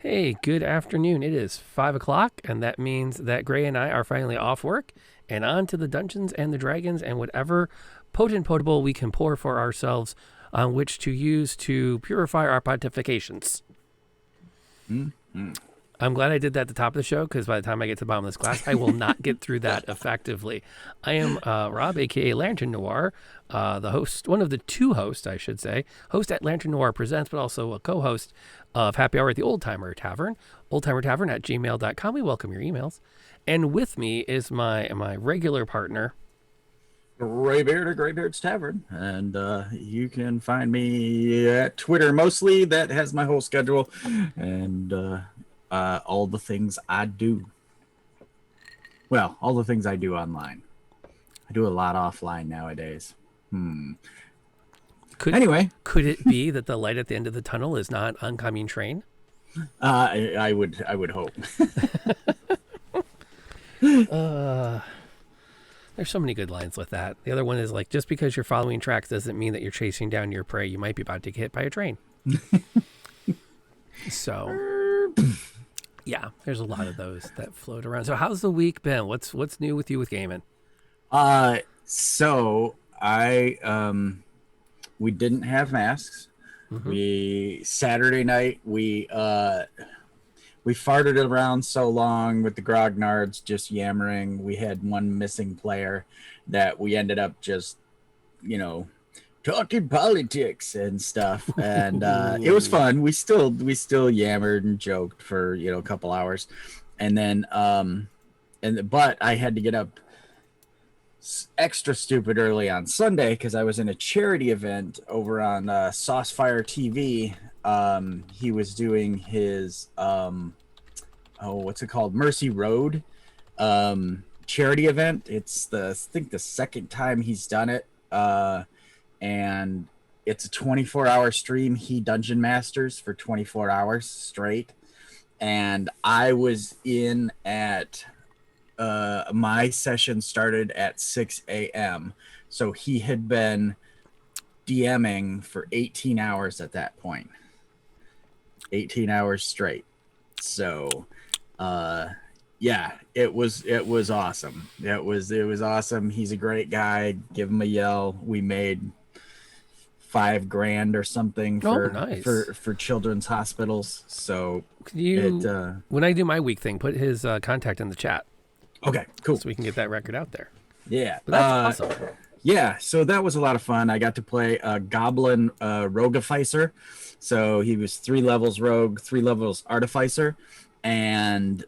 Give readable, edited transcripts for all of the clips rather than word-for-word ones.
Hey, good afternoon. It is 5 o'clock, and that means that Gray and I are finally off work and on to the Dungeons and the Dragons and whatever potent potable we can pour for ourselves on which to use to purify our pontifications. Mm-hmm. I'm glad I did that at the top of the show because by the time I get to the bottom of this glass, I will not get through that effectively. I am Rob, aka Lantern Noir, the host, one of the two hosts, I should say, host at Lantern Noir Presents, but also a co-host of Happy Hour at the Old Timer Tavern, oldtimertavern at gmail.com. We welcome your emails. And with me is my regular partner, Graybeard or Graybeard's Tavern, and you can find me at Twitter mostly. That has my whole schedule and all the things I do. Well, all the things I do online. I do a lot offline nowadays. Anyway, could it be that the light at the end of the tunnel is not oncoming train? I would hope. There's so many good lines with that. The other one is like, just because you're following tracks doesn't mean that you're chasing down your prey. You might be about to get hit by a train. So, yeah, there's a lot of those that float around. So how's the week been? What's new with you with gaming? So we didn't have masks. Mm-hmm. Saturday night we farted around so long with the grognards just yammering. We had one missing player that we ended up just, talking politics and stuff. And it was fun. We still yammered and joked for, a couple hours. And then but I had to get up extra stupid early on Sunday because I was in a charity event over on Saucefire TV. He was doing his what's it called, Mercy Road charity event. It's I think the second time he's done it, and it's a 24-hour stream. He dungeon masters for 24 hours straight, and I was in at my session started at 6 a.m. So he had been DMing for 18 hours at that point. 18 hours straight. So yeah, it was awesome. It was awesome. He's a great guy. Give him a yell. We made $5,000 or something for children's hospitals. So when I do my week thing, put his contact in the chat. Okay, cool. So we can get that record out there. Yeah. But that's awesome. Yeah, so that was a lot of fun. I got to play a Goblin Roguificer. So he was 3 levels Rogue, 3 levels Artificer, and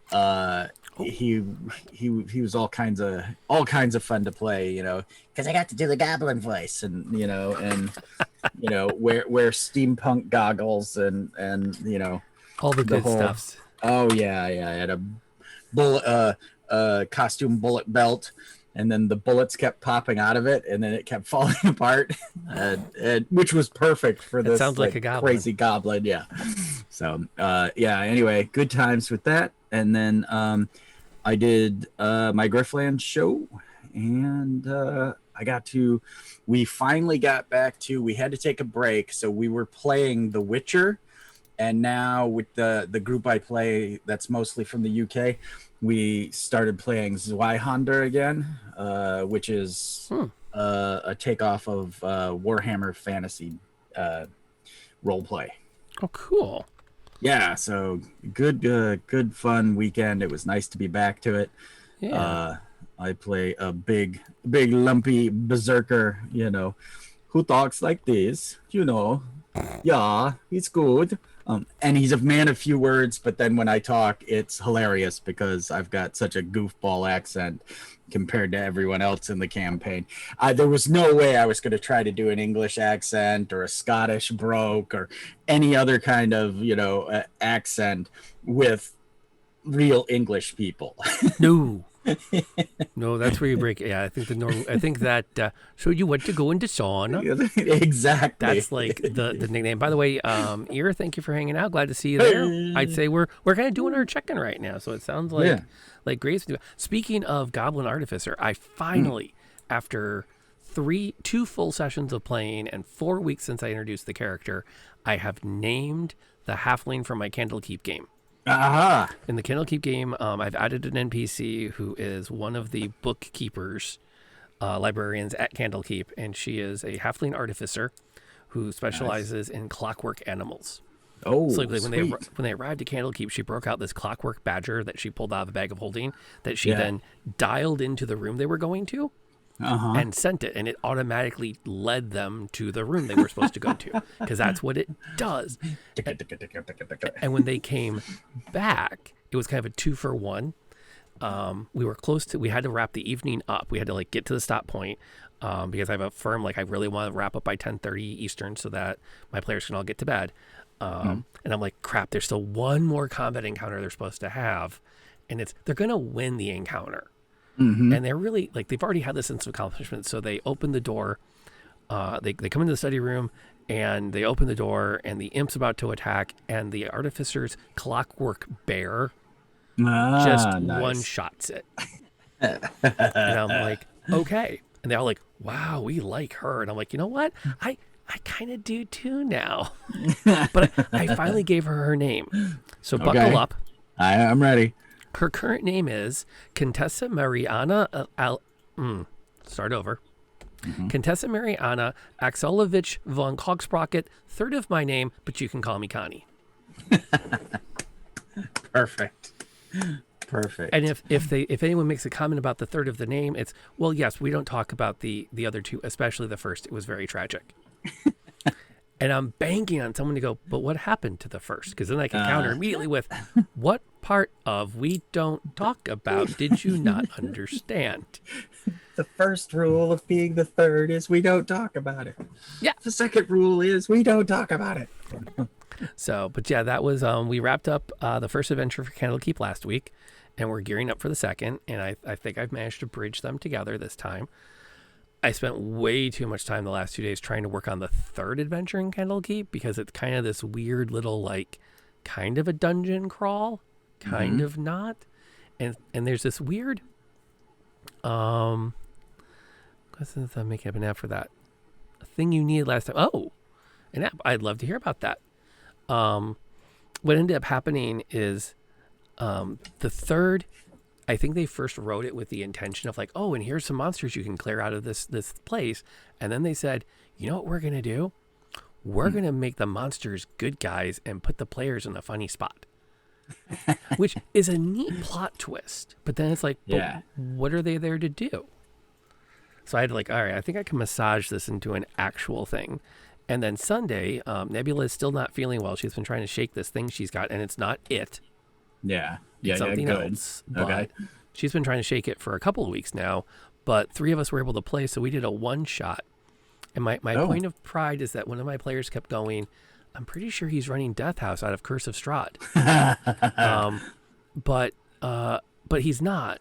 he was all kinds of fun to play, because I got to do the Goblin voice and wear steampunk goggles and all the good stuffs. Oh yeah, I had a bullet costume bullet belt. And then the bullets kept popping out of it, and then it kept falling apart, which was perfect for this sounds like a goblin. Crazy goblin. Yeah. So, anyway, good times with that. And then I did my Griffland show, and we finally got back to, we had to take a break. So we were playing The Witcher, and now with the group I play, that's mostly from the UK, we started playing Zweihander again, which is a takeoff of Warhammer Fantasy roleplay. Oh, cool! Yeah, so good fun weekend. It was nice to be back to it. Yeah. I play a big lumpy berserker. Who talks like this? Yeah, he's good. And he's a man of few words, but then when I talk, it's hilarious because I've got such a goofball accent compared to everyone else in the campaign. There was no way I was going to try to do an English accent or a Scottish brogue or any other kind of, accent with real English people. No, that's where you break. Yeah, I think that showed you what to go into sauna. Exactly. That's like the nickname. By the way, Ear, thank you for hanging out. Glad to see you there. I'd say we're kind of doing our check-in right now, so it sounds like Grace. Speaking of Goblin Artificer, I finally, after 2 full sessions of playing and 4 weeks since I introduced the character, I have named the halfling from my Candlekeep game. Aha. In the Candlekeep game, I've added an NPC who is one of the bookkeepers, librarians at Candlekeep, and she is a halfling artificer who Nice. specializes in clockwork animals. So Oh, like sweet. when they arrived at Candlekeep, she broke out this clockwork badger that she pulled out of the bag of holding that she Yeah. then dialed into the room they were going to Uh-huh. and sent it, and it automatically led them to the room they were supposed to go to because that's what it does. And when they came back, it was kind of a 2-for-1. We were close to. We had to wrap the evening up. We had to like get to the stop point because I have a firm like I really want to wrap up by 10:30 Eastern so that my players can all get to bed. And I'm like, crap. There's still one more combat encounter they're supposed to have, and they're gonna win the encounter. Mm-hmm. And they're really like they've already had this sense of accomplishment. So they open the door. They come into the study room and they open the door, and the imp's about to attack, and the artificer's clockwork bear just Ah, one nice. shots it. And I'm like, okay. And they're all like, wow, we like her. And I'm like, you know what? I kind of do too now. But I finally gave her name. So buckle Okay. up. I'm ready. Her current name is Contessa Mariana start over. Contessa Mariana Axelovich von Kogsprocket, third of my name, but you can call me Connie. Perfect. Perfect. And if anyone makes a comment about the third of the name, it's well, yes, we don't talk about the other two, especially the first. It was very tragic. And I'm banking on someone to go, but what happened to the first? Because then I can counter immediately with, what part of we don't talk about did you not understand? The first rule of being the third is we don't talk about it. Yeah. The second rule is we don't talk about it. So, but yeah, that was, we wrapped up the first adventure for Candlekeep last week, and we're gearing up for the second. And I think I've managed to bridge them together this time. I spent way too much time the last 2 days trying to work on the third adventure in Candlekeep because it's kind of this weird little, like, kind of a dungeon crawl, kind of not. And there's this weird, I'm making up an app for that. A thing you needed last time. Oh, an app. I'd love to hear about that. What ended up happening is the third, I think they first wrote it with the intention of like, oh, and here's some monsters you can clear out of this place. And then they said, you know what we're going to do? We're going to make the monsters good guys and put the players in a funny spot. Which is a neat plot twist. But then it's like, Yeah. what are they there to do? So I had to like, all right, I think I can massage this into an actual thing. And then Sunday, Nebula is still not feeling well. She's been trying to shake this thing she's got, and it's not it. Yeah. Yeah. Something Good. else. But Okay. she's been trying to shake it for a couple of weeks now. But 3 of us were able to play, so we did a one shot. And my point of pride is that one of my players kept going, I'm pretty sure he's running Death House out of Curse of Strahd. But he's not,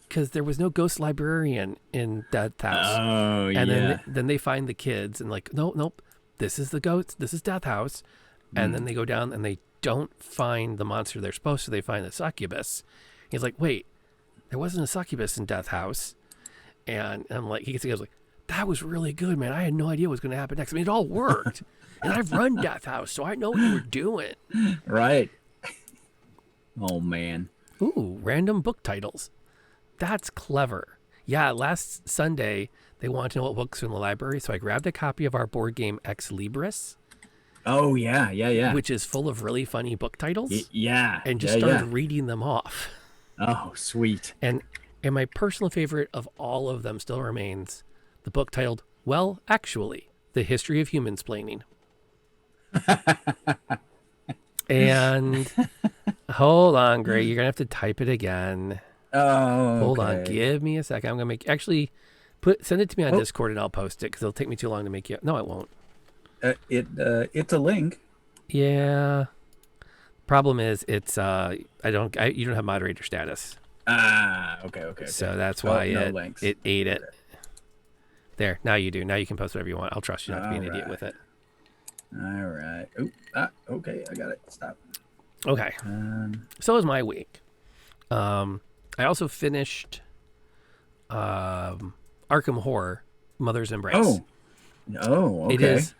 because there was no ghost librarian in Death House. Oh, And yeah. then they find the kids and like, nope, this is the ghost, this is Death House. And then they go down and they don't find the monster they're supposed to. They find the succubus. He's like, wait, there wasn't a succubus in Death House. And I'm like, he goes like, that was really good, man. I had no idea what was going to happen next. I mean, it all worked. And I've run Death House, so I know what you were doing. Right. Oh, man. Ooh, random book titles. That's clever. Yeah, last Sunday, they wanted to know what books are in the library, so I grabbed a copy of our board game Ex Libris, Oh, yeah. Yeah. Yeah. which is full of really funny book titles, Yeah. and just yeah, started yeah. reading them off. Oh, sweet. And my personal favorite of all of them still remains the book titled, Well, Actually, The History of Humansplaining. And hold on, Gray, you're going to have to type it again. Oh, Hold on, okay. give me a second. I'm going to make, actually, send it to me on Discord and I'll post it because it'll take me too long to make you. No, it won't. It's a link. Yeah. Problem is, it's, you don't have moderator status. Ah, okay. So that's Oh, why no links. it ate it. There, now you do. Now you can post whatever you want. I'll trust you not to be an idiot Alright. with it. All right. Okay. I got it. Stop. Okay. So was my week. I also finished Arkham Horror, Mother's Embrace. Oh, okay. It is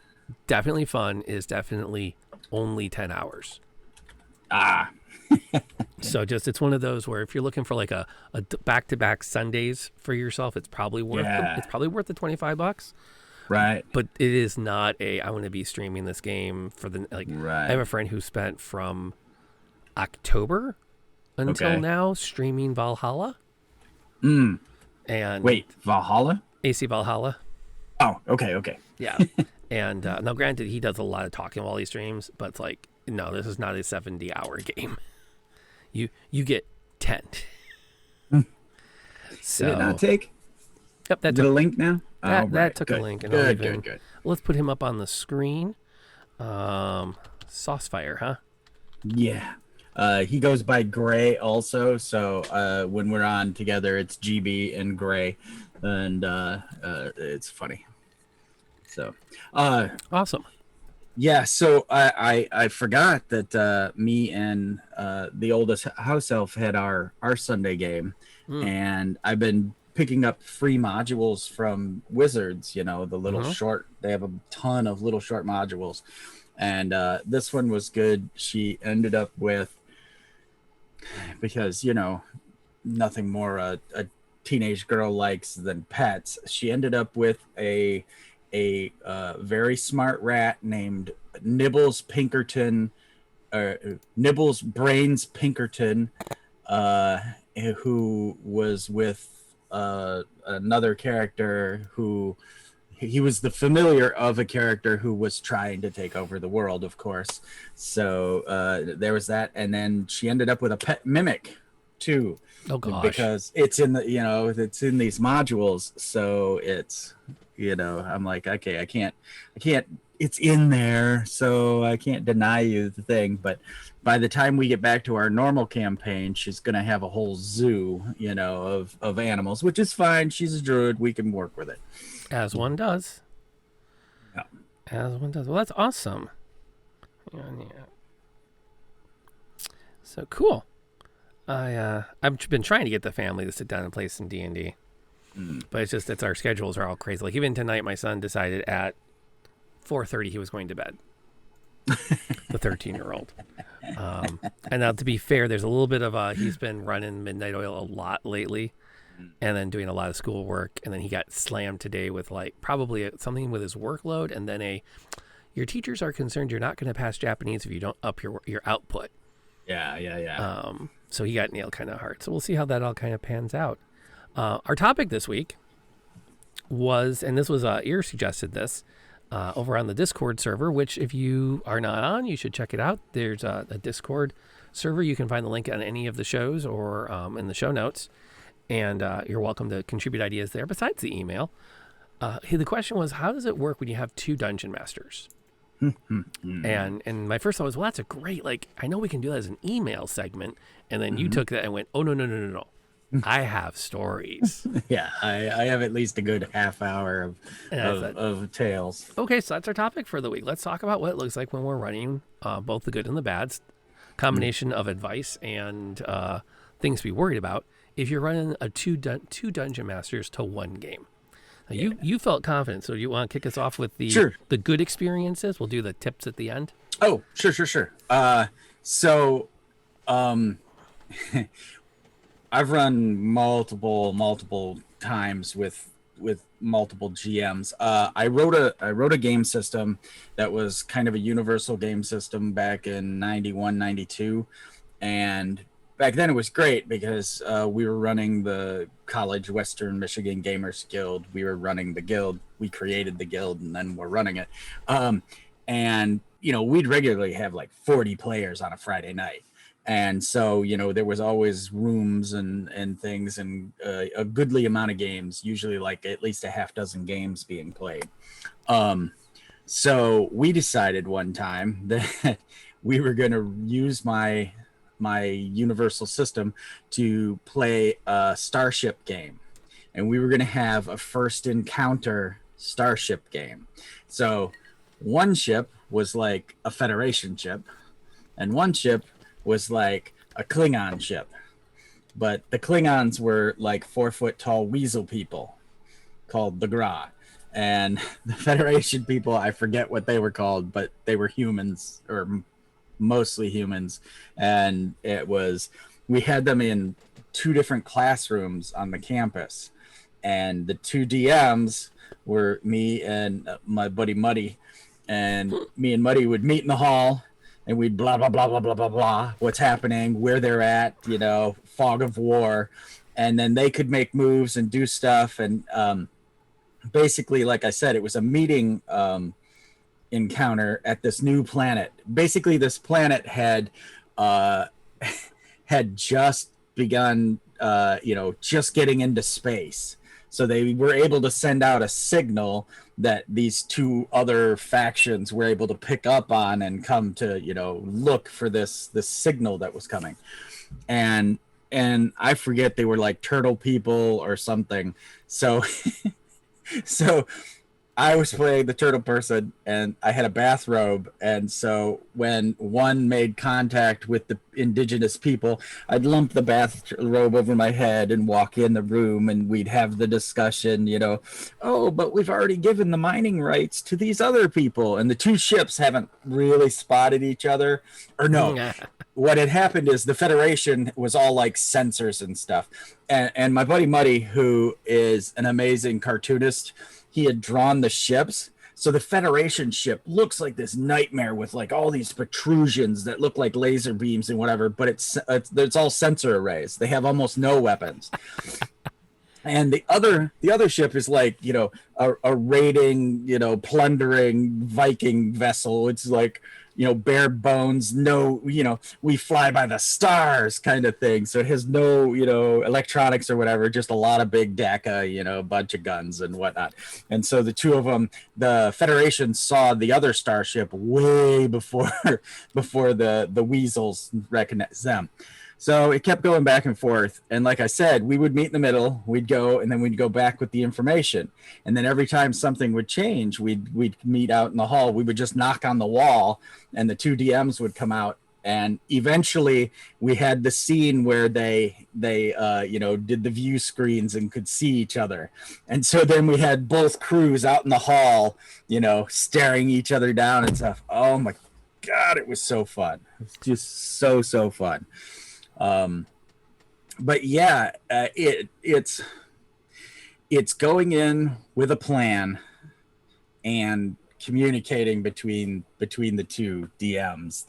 definitely fun. It is definitely only 10 hours. Ah. So just it's one of those where if you're looking for like a back-to-back Sundays for yourself, it's probably worth Yeah. it's probably worth the $25. Right. But it is not a I want to be streaming this game for the like. Right. I have a friend who spent from October until now streaming Valhalla. And Wait, Valhalla? AC Valhalla. Oh, okay. Yeah. And now, granted, he does a lot of talking while he streams, but it's like, no, this is not a 70-hour game. You get 10. So, Did it not take? Yep, that Did took a link now? that took good. a link. And Good. Let's put him up on the screen. Saucefire, huh? Yeah. He goes by Gray also, so when we're on together, it's GB and Gray, and it's funny. So, Awesome. yeah. So I forgot that me and the oldest house elf had our Sunday game, and I've been picking up free modules from Wizards. You know, the little short. They have a ton of little short modules, and this one was good. She ended up with, because nothing more a teenage girl likes than pets. She ended up with a very smart rat named Nibbles Pinkerton, Nibbles Brains Pinkerton, who was with another character who he was the familiar of a character who was trying to take over the world, of course. So there was that, and then she ended up with a pet mimic too. Oh gosh. Because it's in the it's in these modules, so it's I'm like, okay, I can't it's in there, so I can't deny you the thing. But by the time we get back to our normal campaign, she's gonna have a whole zoo of animals, which is fine. She's a druid, we can work with it, As one does. yeah. As one does. Well, that's awesome. Yeah. So cool. I've been trying to get the family to sit down and play some D&D. But it's our schedules are all crazy. Like even tonight, my son decided at 4:30 he was going to bed. The 13-year-old. And now, to be fair, there's a little bit of he's been running midnight oil a lot lately, and then doing a lot of schoolwork. And then he got slammed today with probably something with his workload, and then your teachers are concerned you're not going to pass Japanese if you don't up your output. Yeah. So he got nailed kind of hard. So we'll see how that all kind of pans out. Our topic this week was, and this was Ear suggested this, over on the Discord server, which if you are not on, you should check it out. There's a Discord server. You can find the link on any of the shows or in the show notes. And you're welcome to contribute ideas there besides the email. The question was, how does it work when you have two dungeon masters? And my first thought was, well, that's a great, I know we can do that as an email segment. And then you took that and went, oh, no. I have stories. Yeah, I have at least a good half hour of tales. Okay, so that's our topic for the week. Let's talk about what it looks like when we're running both the good and the bads. Combination of advice and things to be worried about if you're running a two dungeon masters to one game. Now, you felt confident, so you want to kick us off with the good experiences? We'll do the tips at the end. Oh, sure. I've run multiple times with multiple GMs. I wrote a game system that was kind of a universal game system back in 91, 92, and back then it was great because we were running the College Western Michigan Gamers Guild. We were running the guild. We created the guild, and then we're running it. And we'd regularly have 40 players on a Friday night. And so, there was always rooms and things and a goodly amount of games, usually at least a half dozen games being played. So we decided one time that we were going to use my universal system to play a starship game. And we were going to have a first encounter starship game. So one ship was like a Federation ship, and one ship was like a Klingon ship, but the Klingons were 4 foot tall weasel people called the Gra, and the Federation people, I forget what they were called, but they were humans, or mostly humans, and it was we had them in 2 different classrooms on the campus, and the 2 DMs were me and my buddy Muddy, and me and Muddy would meet in the hall, and we'd blah blah blah blah blah blah blah what's happening, where they're at, fog of war, and then they could make moves and do stuff, and basically, like I said, it was a meeting encounter at this new planet. Basically, this planet had just begun, just getting into space. So they were able to send out a signal that these 2 other factions were able to pick up on and come to, look for this signal that was coming. And I forget, they were like turtle people or something. So so I was playing the turtle person, and I had a bathrobe, and so when one made contact with the indigenous people, I'd lump the bathrobe over my head and walk in the room, and we'd have the discussion, oh, but we've already given the mining rights to these other people, and the 2 ships haven't really spotted each other, or no. What had happened is the Federation was all like sensors and stuff, and my buddy Muddy, who is an amazing cartoonist, he had drawn the ships. So the Federation ship looks like this nightmare with like all these protrusions that look like laser beams and whatever, but it's all sensor arrays. They have almost no weapons. And the other ship is like, a raiding, plundering Viking vessel. It's like, bare bones, no, we fly by the stars kind of thing. So it has no, electronics or whatever, just a lot of big DECA, a bunch of guns and whatnot. And so the 2 of them, the Federation saw the other starship way before the weasels recognized them. So it kept going back and forth. And like I said, we would meet in the middle, we'd go, and then we'd go back with the information. And then every time something would change, we'd meet out in the hall. We would just knock on the wall, and the 2 DMs would come out. And eventually we had the scene where they did the view screens and could see each other. And so then we had both crews out in the hall, staring each other down and stuff. Oh my God, it was so fun. It was just so fun. But yeah, it's going in with a plan and communicating between the 2 DMs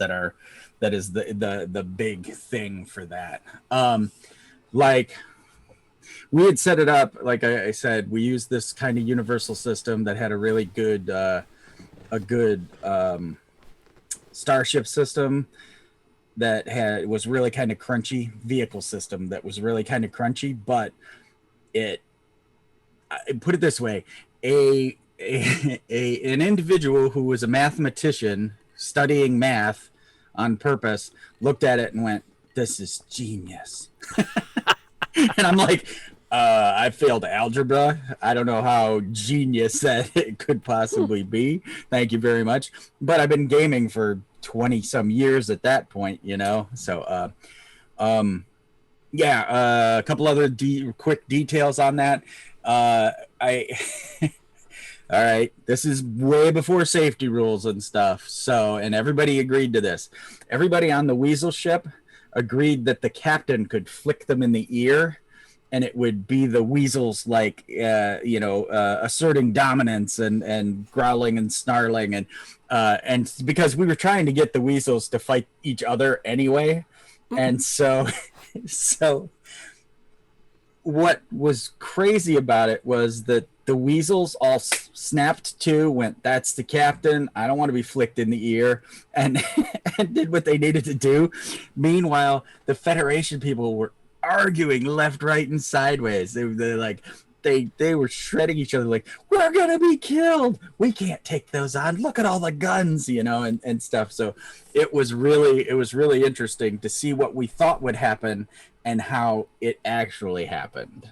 that is the big thing for that. Like we had set it up, like I said, we used this kind of universal system that had a really good starship system that was really kind of crunchy, vehicle system that was really kind of crunchy, but put it this way, an individual who was a mathematician studying math on purpose looked at it and went, "This is genius." And I'm like, I failed algebra. I don't know how genius that it could possibly be. Thank you very much. But I've been gaming for 20 some years at that point, So, a couple other quick details on that. All right, this is way before safety rules and stuff. So, and everybody agreed to this. Everybody on the Weasel ship agreed that the captain could flick them in the ear, and it would be the weasels asserting dominance and growling and snarling and because we were trying to get the weasels to fight each other anyway. And so what was crazy about it was that the weasels all snapped to, went, "That's the captain. I don't want to be flicked in the ear," and and did what they needed to do. Meanwhile, the Federation people were arguing left, right, and sideways. They were shredding each other like, "We're gonna be killed. We can't take those on. Look at all the guns," and stuff. So it was really interesting to see what we thought would happen and how it actually happened.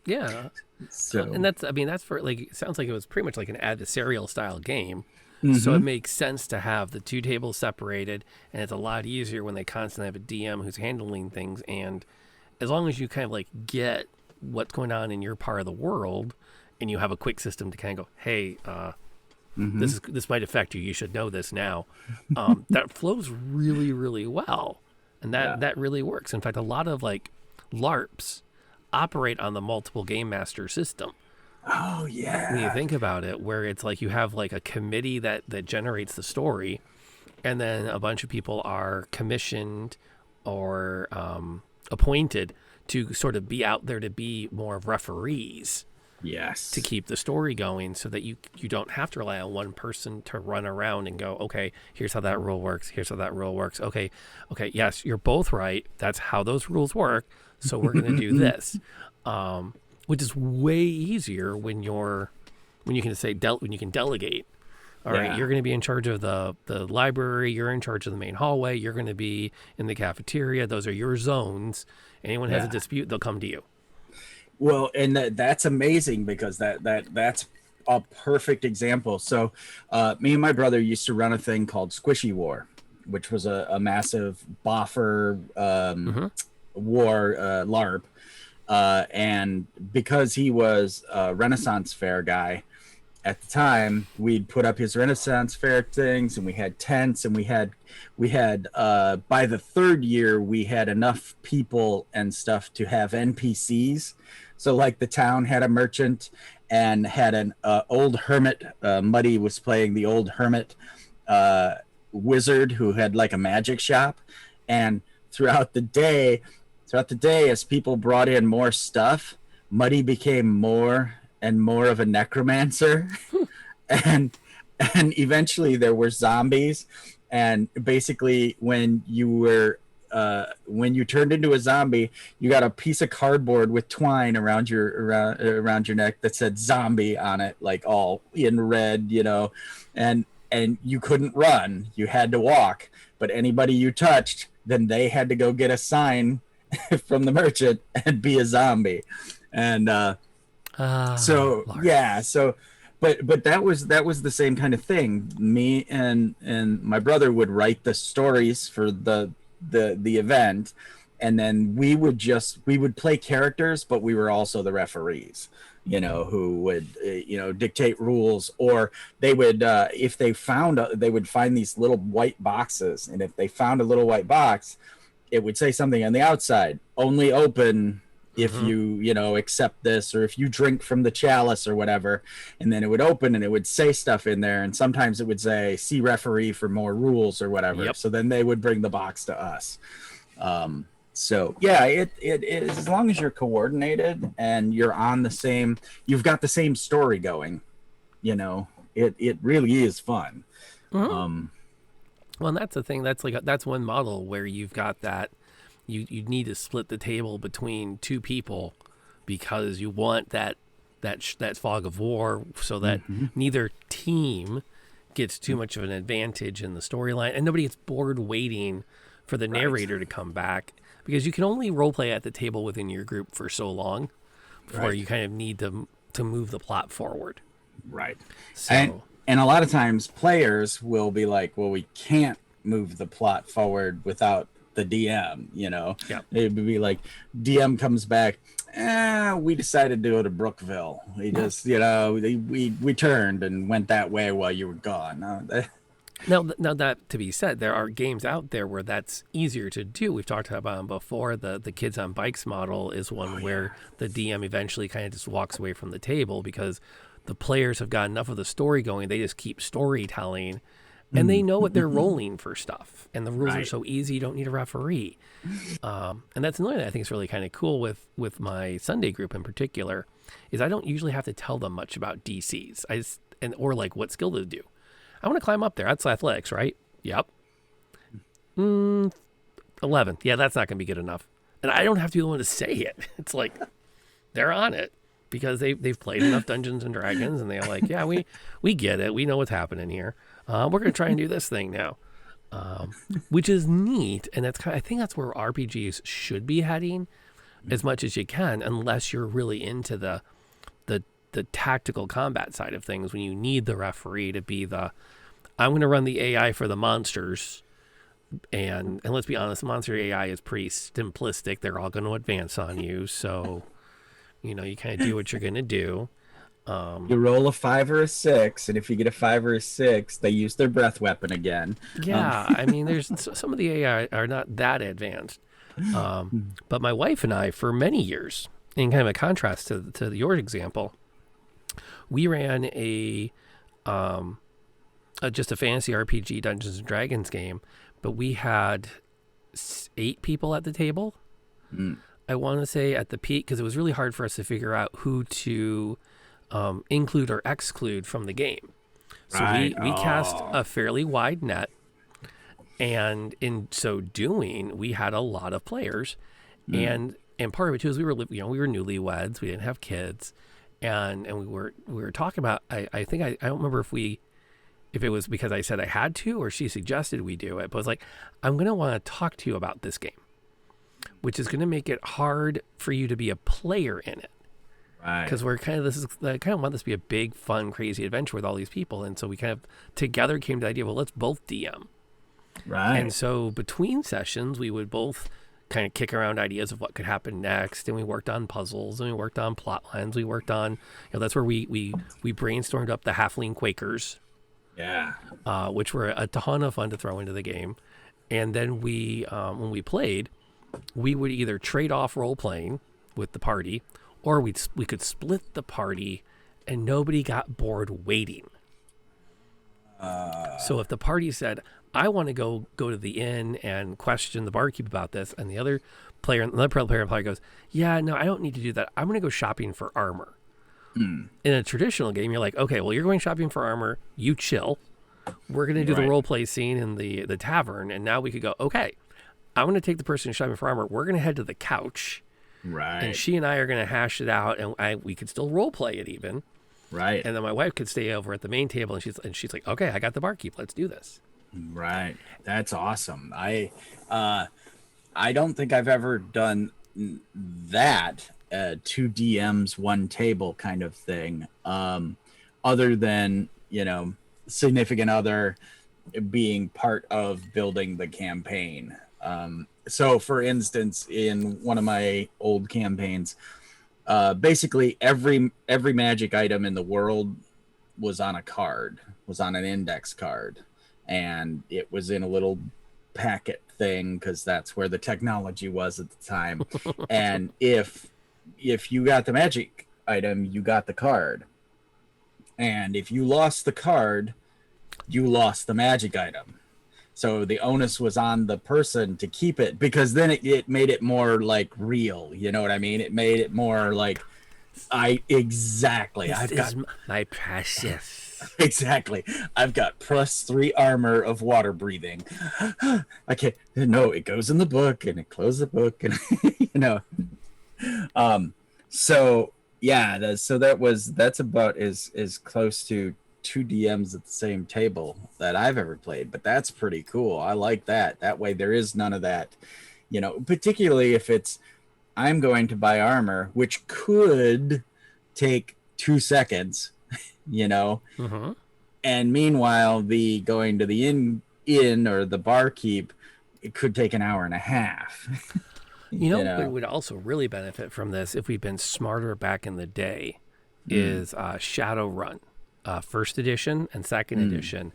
Yeah. So, and that's for like, it sounds like it was pretty much like an adversarial style game. Mm-hmm. So it makes sense to have the 2 tables separated, and it's a lot easier when they constantly have a DM who's handling things. And as long as you kind of like get what's going on in your part of the world, and you have a quick system to kind of go, "Hey, this might affect you. You should know this now." That flows really, really well. And Yeah. that really works. In fact, a lot of like LARPs operate on the multiple game master system. Oh When you yeah. think about it, where it's like you have like a committee that generates the story, and then a bunch of people are commissioned or appointed to sort of be out there to be more of referees to Yes. keep the story going, so that you don't have to rely on one person to run around and go, okay, here's how that rule works, here's how that rule works, okay, yes, you're both right, that's how those rules work, so we're going to do this, which is way easier when you can say when you can delegate. All right, Yeah. you're going to be in charge of the library, you're in charge of the main hallway, you're going to be in the cafeteria, those are your zones. Anyone has a Yeah. dispute, they'll come to you. Well, and that's amazing, because that's a perfect example. So, me and my brother used to run a thing called Squishy War, which was a massive boffer war LARP. And because he was a Renaissance Fair guy at the time, we'd put up his Renaissance Fair things, and we had tents, and we had by the third year we had enough people and stuff to have NPCs. So like the town had a merchant and had an old hermit. Muddy was playing the old hermit wizard who had like a magic shop, and throughout the day, as people brought in more stuff, Muddy became more and more of a necromancer, and eventually there were zombies, and basically when you turned into a zombie, you got a piece of cardboard with twine around your neck that said zombie on it, like all in red, and you couldn't run, you had to walk, but anybody you touched, then they had to go get a sign from the merchant and be a zombie. And so Lars. yeah, so but that was the same kind of thing. Me and my brother would write the stories for the event, and then we would play characters, but we were also the referees, who would dictate rules. Or they would if they found they would find these little white boxes, and if they found a little white box, it would say something on the outside: only open if you accept this, or if you drink from the chalice or whatever. And then it would open and it would say stuff in there, and sometimes it would say see referee for more rules or whatever. Yep. So then they would bring the box to us. So yeah, it is, as long as you're coordinated and you're on the same, you've got the same story going, it really is fun. Well, and that's the thing, that's one model where you've got that you need to split the table between two people, because you want that fog of war, so that neither team gets too much of an advantage in the storyline, and nobody gets bored waiting for the narrator to come back, because you can only roleplay at the table within your group for so long before you kind of need to move the plot forward. Right. So and a lot of times players will be like, well, we can't move the plot forward without the DM, Yeah. It'd be like, DM comes back, we decided to go to Brookville. We just, we turned and went that way while you were gone. Now that to be said, there are games out there where that's easier to do. We've talked about them before. The Kids on Bikes model is one where the DM eventually kind of just walks away from the table, because the players have got enough of the story going. They just keep storytelling, and they know what they're rolling for stuff. And the rules are so easy, you don't need a referee. And that's another thing I think is really kind of cool with my Sunday group in particular, is I don't usually have to tell them much about DCs. Or like what skill to do. I want to climb up there. That's athletics, right? Yep. 11. Yeah, that's not going to be good enough. And I don't have to be the one to say it. It's like they're on it, because they've played enough Dungeons and Dragons, and they're like, yeah, we get it. We know what's happening here. We're going to try and do this thing now, which is neat. And I think that's where RPGs should be heading, as much as you can, unless you're really into the tactical combat side of things, when you need the referee to be I'm going to run the AI for the monsters. And let's be honest, monster AI is pretty simplistic. They're all going to advance on you. So, you kind of do what you're going to do. You roll a 5 or a 6, and if you get a 5 or a 6, they use their breath weapon again. Yeah, I mean, there's some of the AI are not that advanced. But my wife and I, for many years, in kind of a contrast to your example, we ran just a fantasy RPG Dungeons and Dragons game, but we had 8 people at the table. I want to say at the peak, because it was really hard for us to figure out who to include or exclude from the game. So Right. we cast a fairly wide net, and in so doing, we had a lot of players, and part of it too is we were newlyweds, we didn't have kids, and we were talking about. I think I don't remember if it was because I said I had to or she suggested we do it, but I was like, I'm gonna want to talk to you about this game, which is gonna make it hard for you to be a player in it. Right. Because I kind of want this to be a big, fun, crazy adventure with all these people, and so we kind of together came to the idea, well, let's both DM. Right. And so between sessions, we would both kind of kick around ideas of what could happen next, and we worked on puzzles, and we worked on plot lines, we worked on, that's where we brainstormed up the Halfling Quakers, Yeah. which were a ton of fun to throw into the game. And then when we played, we would either trade off role playing with the party, or we could split the party, and nobody got bored waiting. So if the party said, I want to go to the inn and question the barkeep about this, and another player probably goes, yeah, no, I don't need to do that. I'm going to go shopping for armor. In a traditional game, you're like, okay, well, you're going shopping for armor. You chill. We're going to do the role play scene in the tavern, and now we could go, okay, I'm going to take the person who's shopping for armor. We're going to head to the couch. Right. And she and I are going to hash it out, and we could still role play it even. Right. And then my wife could stay over at the main table, and she's like, okay, I got the barkeep. Let's do this. Right. That's awesome. I don't think I've ever done that 2 DMs 1 table kind of thing. Other than, significant other being part of building the campaign. So for instance, in one of my old campaigns, basically every magic item in the world was on an index card, and it was in a little packet thing because that's where the technology was at the time. And if you got the magic item, you got the card, and if you lost the card, you lost the magic item. So the onus was on the person to keep it, because then it made it more like real. You know what I mean? It made it more like, exactly. This is my precious. Exactly. I've got +3 armor of water breathing. I can't. No, it goes in the book, and it closes the book, and So yeah. That's about as close to 2 DMs at the same table that I've ever played, but that's pretty cool. I like that. That way there is none of that, particularly if it's, I'm going to buy armor, which could take 2 seconds, Mm-hmm. and meanwhile the going to the inn or the barkeep, it could take an hour and a half. We would also really benefit from this if we'd been smarter back in the day, is Shadowrun. First edition and second edition,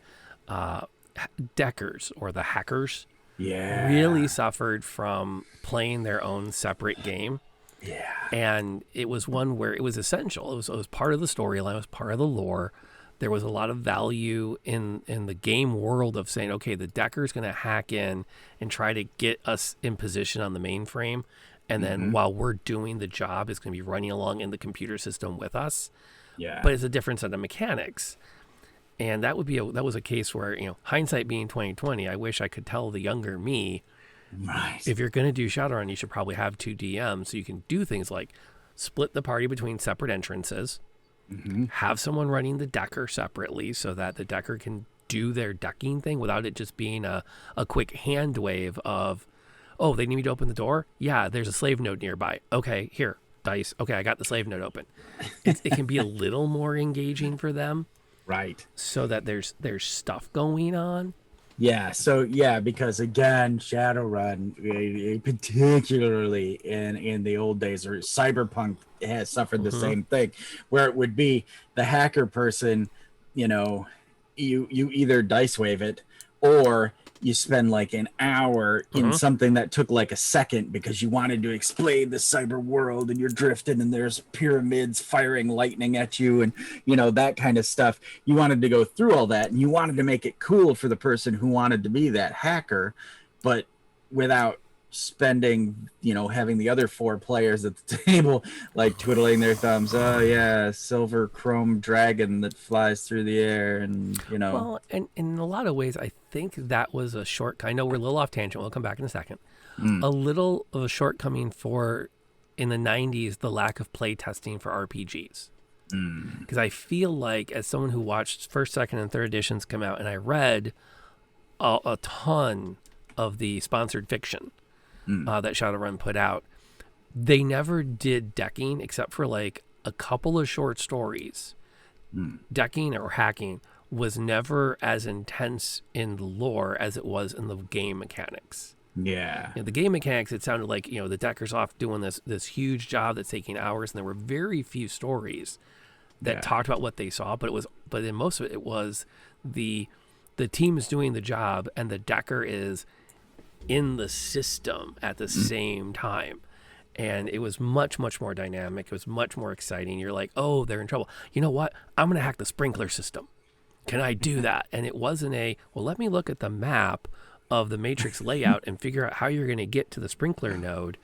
Deckers, or the hackers, really suffered from playing their own separate game. Yeah. And it was one where it was essential. It was part of the storyline, it was part of the lore. There was a lot of value in the game world of saying, okay, the Decker's going to hack in and try to get us in position on the mainframe. And then while we're doing the job, it's going to be running along in the computer system with us. Yeah. But it's a different set of mechanics. And that was a case where, hindsight being 2020, I wish I could tell the younger me, right, if you're going to do Shadowrun, you should probably have 2 DMs so you can do things like split the party between separate entrances, have someone running the Decker separately so that the Decker can do their decking thing without it just being a quick hand wave of, oh, they need me to open the door? Yeah, there's a slave node nearby. Okay, here, dice. Okay, I got the slave node open. It can be a little more engaging for them. Right. So that there's stuff going on. Yeah, so yeah, because again, Shadowrun, particularly in the old days, or Cyberpunk has suffered the Hmm. same thing, where it would be the hacker person, you know, you either dice wave it, or you spend like an hour in Hmm. something that took like a second because you wanted to explain the cyber world, and you're drifting and there's pyramids firing lightning at you, and that kind of stuff. You wanted to go through all that, and you wanted to make it cool for the person who wanted to be that hacker, but without spending, having the other four players at the table like twiddling their thumbs. Oh yeah, silver chrome dragon that flies through the air, and Well, and in a lot of ways, I think that was a shortcut. I know we're a little off tangent. We'll come back in a second. mm, A little of a shortcoming for in the 90s, the lack of play testing for RPGs. mm, Because I feel like, as someone who watched first, second, and third editions come out, and I read a ton of the sponsored fiction mm, that Shadowrun put out, they never did decking except for like a couple of short stories. mm. Decking or hacking was never as intense in the lore as it was in the game mechanics. Yeah. The game mechanics, it sounded like the decker's off doing this huge job that's taking hours, and there were very few stories that Yeah. talked about what they saw. But in most of it was the team is doing the job, and the decker is in the system at the Mm. same time. And it was much, much more dynamic. It was much more exciting. You're like, oh, they're in trouble. You know what? I'm going to hack the sprinkler system. Can I do that? And it wasn't well, let me look at the map of the matrix layout and figure out how you're going to get to the sprinkler node,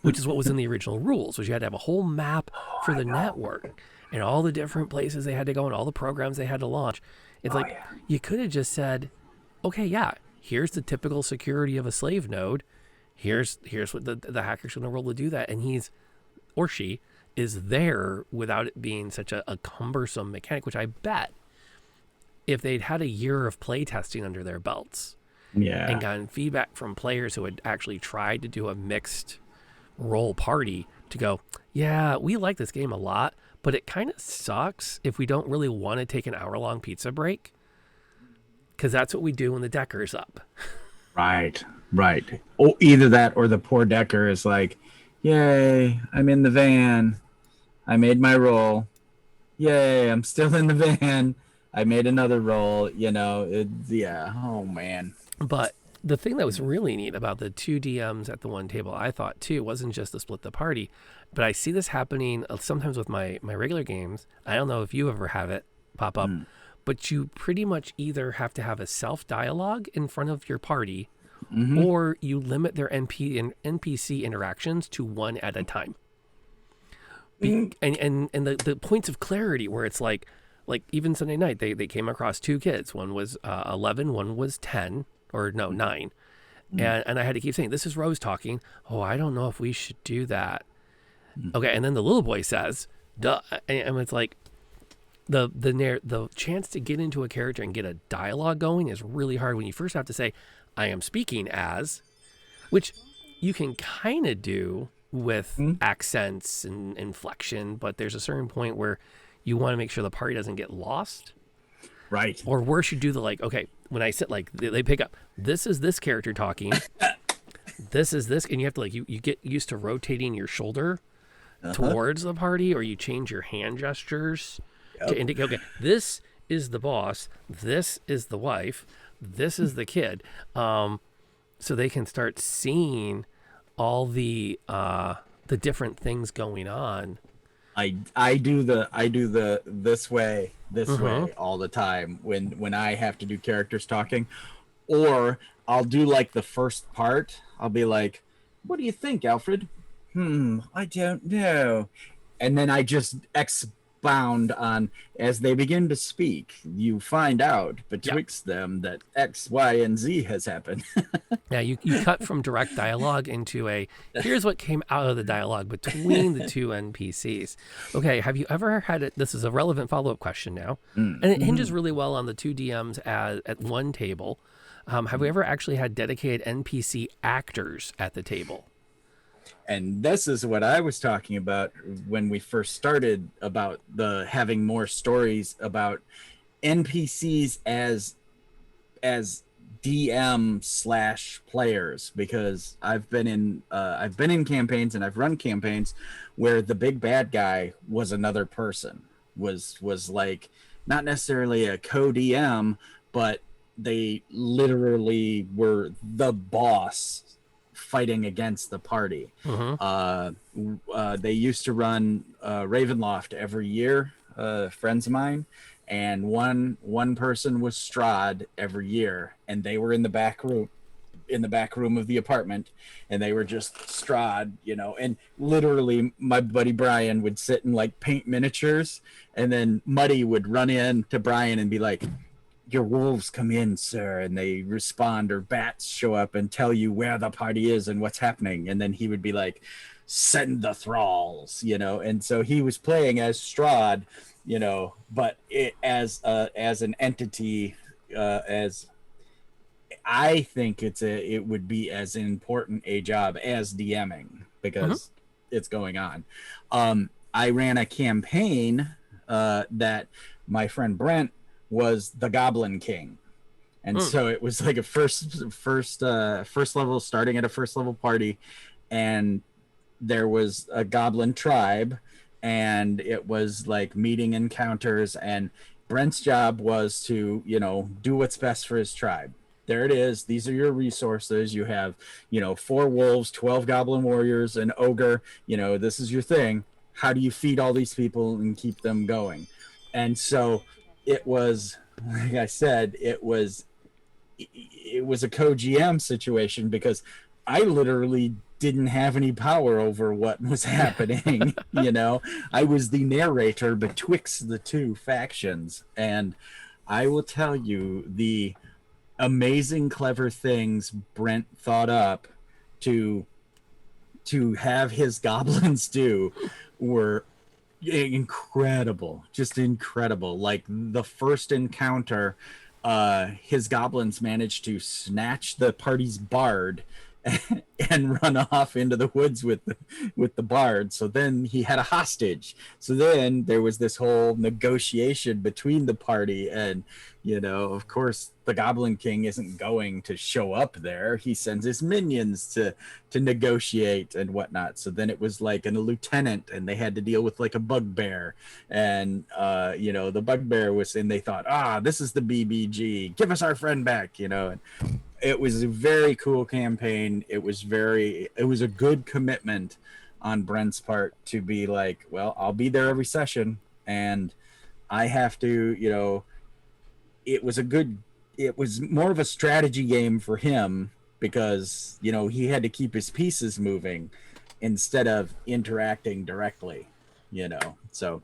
which is what was in the original rules, was you had to have a whole map for the network and all the different places they had to go and all the programs they had to launch. It's like, Yeah. you could have just said, okay, yeah, here's the typical security of a slave node. Here's what the hacker's going to roll to do that. And he's, or she, is there without it being such a cumbersome mechanic, which I bet if they'd had a year of play testing under their belts Yeah. and gotten feedback from players who had actually tried to do a mixed role party to go, yeah, we like this game a lot, but it kind of sucks if we don't really want to take an hour-long pizza break, because that's what we do when the decker's up. Right. Right. Oh, either that or the poor decker is like, yay, I'm in the van. I made my roll. Yay, I'm still in the van. I made another roll. Yeah. Oh man. But the thing that was really neat about the two DMs at the one table, I thought too, wasn't just to split the party, but I see this happening sometimes with my regular games. I don't know if you ever have it pop up, Mm. but you pretty much either have to have a self dialogue in front of your party, Mm-hmm. or you limit their NPC interactions to one at a time. And the points of clarity where it's like even Sunday night, they came across two kids. One was 11, one was 10, or no, 9. And I had to keep saying, this is Rose talking. Oh, I don't know if we should do that. Okay, and then the little boy says, duh. And it's like, the chance to get into a character and get a dialogue going is really hard when you first have to say, I am speaking as, which you can kind of do with Mm. accents and inflection, but there's a certain point where you want to make sure the party doesn't get lost. Right. Or worse, you do the okay, when I sit they pick up, this is this character talking, this is this, and you have to you get used to rotating your shoulder towards the party, or you change your hand gestures to indicate, okay, this is the boss, this is the wife, this is the kid, so they can start seeing all the different things going on. I do the this way all the time when I have to do characters talking, or I'll do like the first part. I'll be like, "What do you think, Alfred?" I don't know. And then I just expound on, as they begin to speak, you find out betwixt them that X, Y, and Z has happened. Yeah, you cut from direct dialogue into here's what came out of the dialogue between the two NPCs. Okay, have you ever had it? This is a relevant follow-up question now, and it hinges really well on the two DMs at one table. Have we ever actually had dedicated NPC actors at the table? And this is what I was talking about when we first started, about the having more stories about NPCs as DM slash players, because I've been in campaigns and I've run campaigns where the big bad guy was another person, was like not necessarily a co-DM, but they literally were the boss fighting against the party. They used to run Ravenloft every year, friends of mine, and one person was Strahd every year, and they were in the back room of the apartment, and they were just Strahd, and literally my buddy Brian would sit and like paint miniatures, and then Muddy would run in to Brian and be like, your wolves come in, sir, and they respond, or bats show up and tell you where the party is and what's happening. And then he would be like, send the thralls, and so he was playing as Strahd, but as an entity, as I think it would be as important a job as DMing, because it's going on. I ran a campaign that my friend Brent was the Goblin King, and so it was like a first level, starting at a first level party, and there was a goblin tribe, and it was like meeting encounters, and Brent's job was to do what's best for his tribe. There it is. These are your resources. You have 4 wolves, 12 goblin warriors, an ogre. This is your thing. How do you feed all these people and keep them going? And so it was, like I said, it was a co-GM situation, because I literally didn't have any power over what was happening. I was the narrator betwixt the two factions, and I will tell you, the amazing clever things Brent thought up to have his goblins do were incredible, just incredible. Like the first encounter, his goblins managed to snatch the party's bard and run off into the woods with the bard. So then he had a hostage. So then there was this whole negotiation between the party, and of course the Goblin King isn't going to show up there. He sends his minions to negotiate and whatnot. So then it was like a lieutenant, and they had to deal with like a bugbear, and the bugbear was, and they thought, this is the BBG, give us our friend back, and it was a very cool campaign. It was a good commitment on Brent's part to be like, well, I'll be there every session, and I have to, it was more of a strategy game for him, because, he had to keep his pieces moving instead of interacting directly, so,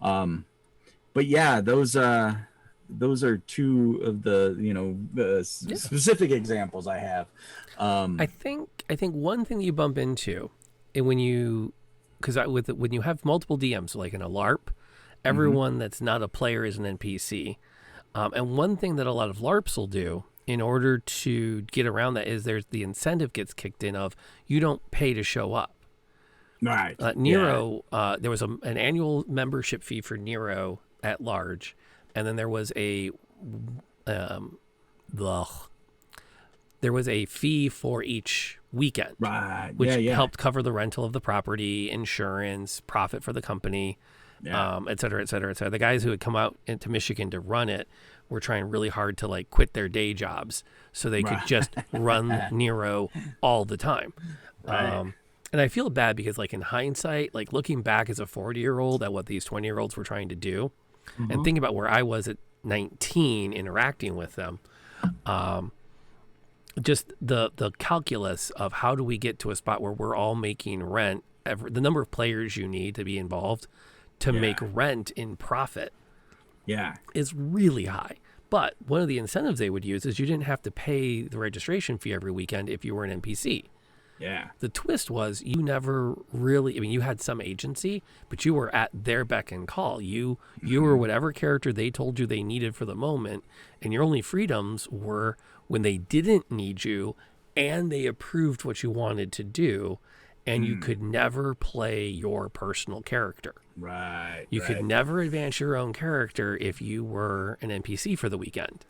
but yeah, those are two of the specific examples I have. I think one thing you bump into, and when you have multiple DMs, like in a LARP, everyone that's not a player is an NPC. And one thing that a lot of LARPs will do in order to get around that is there's the incentive gets kicked in of you don't pay to show up. Right. Nero, there was an annual membership fee for Nero at large. And then there was a fee for each weekend, right? Which helped cover the rental of the property, insurance, profit for the company, et cetera, et cetera, et cetera. The guys who had come out into Michigan to run it were trying really hard to like quit their day jobs so they could just run Nero all the time. Right. And I feel bad because, like, in hindsight, like looking back as a 40-year-old at what these 20-year-olds were trying to do, and thinking about where I was at 19 interacting with them, just the calculus of how do we get to a spot where we're all making rent, the number of players you need to be involved to make rent in profit is really high. But one of the incentives they would use is you didn't have to pay the registration fee every weekend if you were an NPC. Yeah. The twist was you never really, you had some agency, but you were at their beck and call. You were whatever character they told you they needed for the moment, and your only freedoms were when they didn't need you and they approved what you wanted to do, and you could never play your personal character. Right. You could never advance your own character if you were an NPC for the weekend.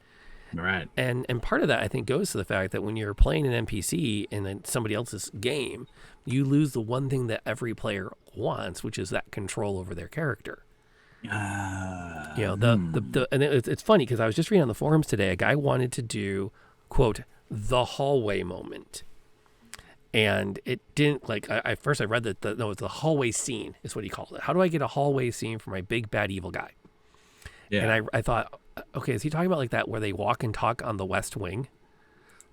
Right. And part of that, I think, goes to the fact that when you're playing an NPC in somebody else's game, you lose the one thing that every player wants, which is that control over their character. You know, and it's funny because I was just reading on the forums today, a guy wanted to do, quote, the hallway moment. And it didn't, like, I first I read that, no, it's the hallway scene is what he called it. How do I get a hallway scene for my big bad evil guy? Yeah. And I thought, okay, is he talking about like that where they walk and talk on the West Wing?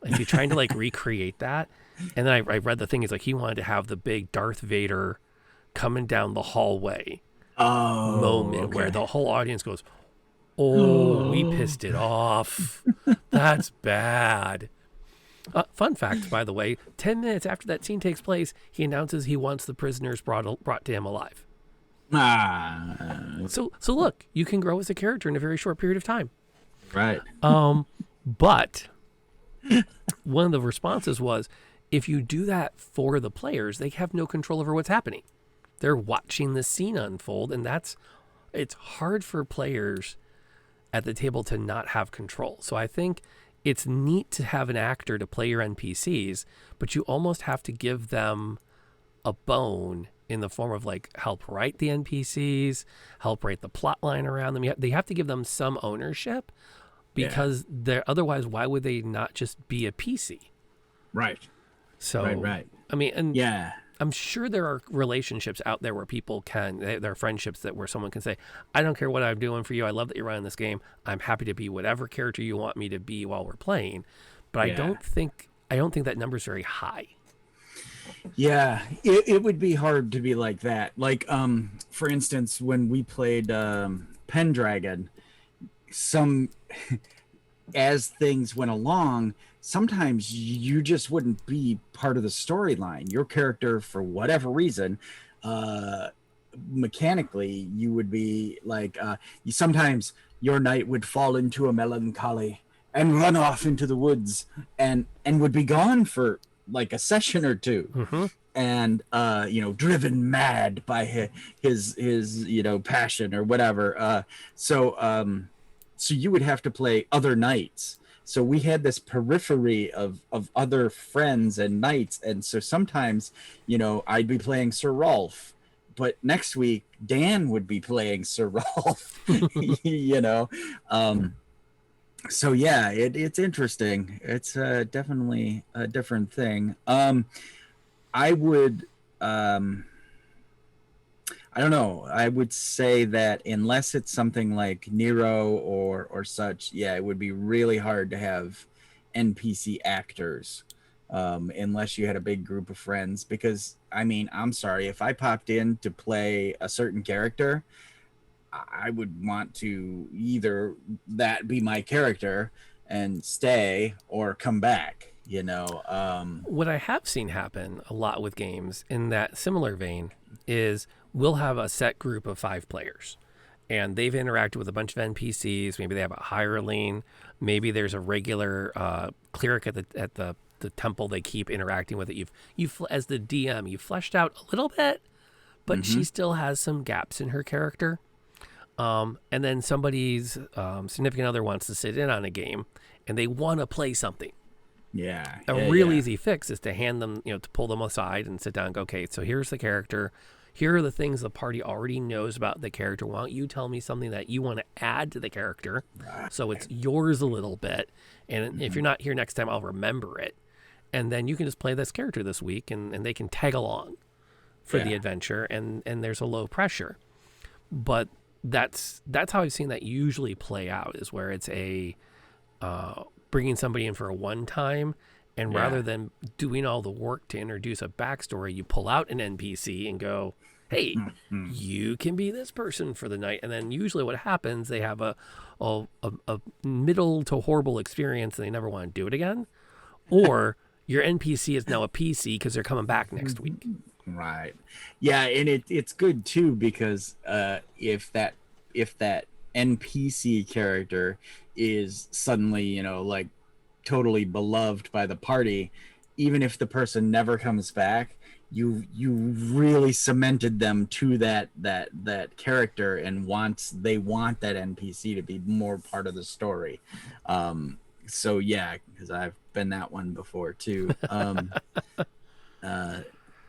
Like, he's trying to like recreate that. And then I read the thing is like he wanted to have the big Darth Vader coming down the hallway moment where the whole audience goes, "Oh, we pissed it off. That's bad." Fun fact, by the way, 10 minutes after that scene takes place, he announces he wants the prisoners brought to him alive. So look, you can grow as a character in a very short period of time. Right. But one of the responses was, if you do that for the players, they have no control over what's happening. They're watching the scene unfold, and it's hard for players at the table to not have control. So I think it's neat to have an actor to play your NPCs, but you almost have to give them a bone in the form of like help write the NPCs, help write the plot line around them. They have to give them some ownership because they're otherwise, why would they not just be a PC? Right. So, right. I mean, and Yeah. I'm sure there are relationships out there where people there are friendships where someone can say, I don't care what I'm doing for you. I love that you're running this game. I'm happy to be whatever character you want me to be while we're playing. But I don't think that number's very high. Yeah, it would be hard to be like that. Like, for instance, when we played Pendragon, as things went along, sometimes you just wouldn't be part of the storyline. Your character, for whatever reason, mechanically, you would be like, sometimes your knight would fall into a melancholy and run off into the woods and would be gone for like a session or two. Mm-hmm. And driven mad by his passion or whatever. So you would have to play other knights. So we had this periphery of other friends and knights, and so sometimes I'd be playing Sir Rolf, but next week Dan would be playing Sir Rolf. So yeah, it's interesting. It's definitely a different thing. I would I don't know. I would say that unless it's something like Nero or such, yeah, it would be really hard to have NPC actors unless you had a big group of friends. Because, I mean, I'm sorry, if I popped in to play a certain character, I would want to either that be my character and stay or come back. What I have seen happen a lot with games in that similar vein is we'll have a set group of 5 players and they've interacted with a bunch of NPCs. Maybe they have a hireling. Maybe there's a regular cleric at the temple they keep interacting with it. You've as the DM, you've fleshed out a little bit, but she still has some gaps in her character. And then somebody's significant other wants to sit in on a game and they want to play something. A real easy fix is to hand them, to pull them aside and sit down and go, okay, so here's the character. Here are the things the party already knows about the character. Why don't you tell me something that you want to add to the character so it's yours a little bit. And if you're not here next time, I'll remember it. And then you can just play this character this week and they can tag along for the adventure and there's a low pressure. But that's how I've seen that usually play out, is where it's a bringing somebody in for a one time, and rather than doing all the work to introduce a backstory, you pull out an NPC and go, hey, you can be this person for the night. And then usually what happens, they have a middle to horrible experience and they never want to do it again. Or your NPC is now a PC because they're coming back next week. Right. Yeah, and it's good too, because if that NPC character is suddenly, like totally beloved by the party, even if the person never comes back, you really cemented them to that character and they want that NPC to be more part of the story. So yeah, because I've been that one before too.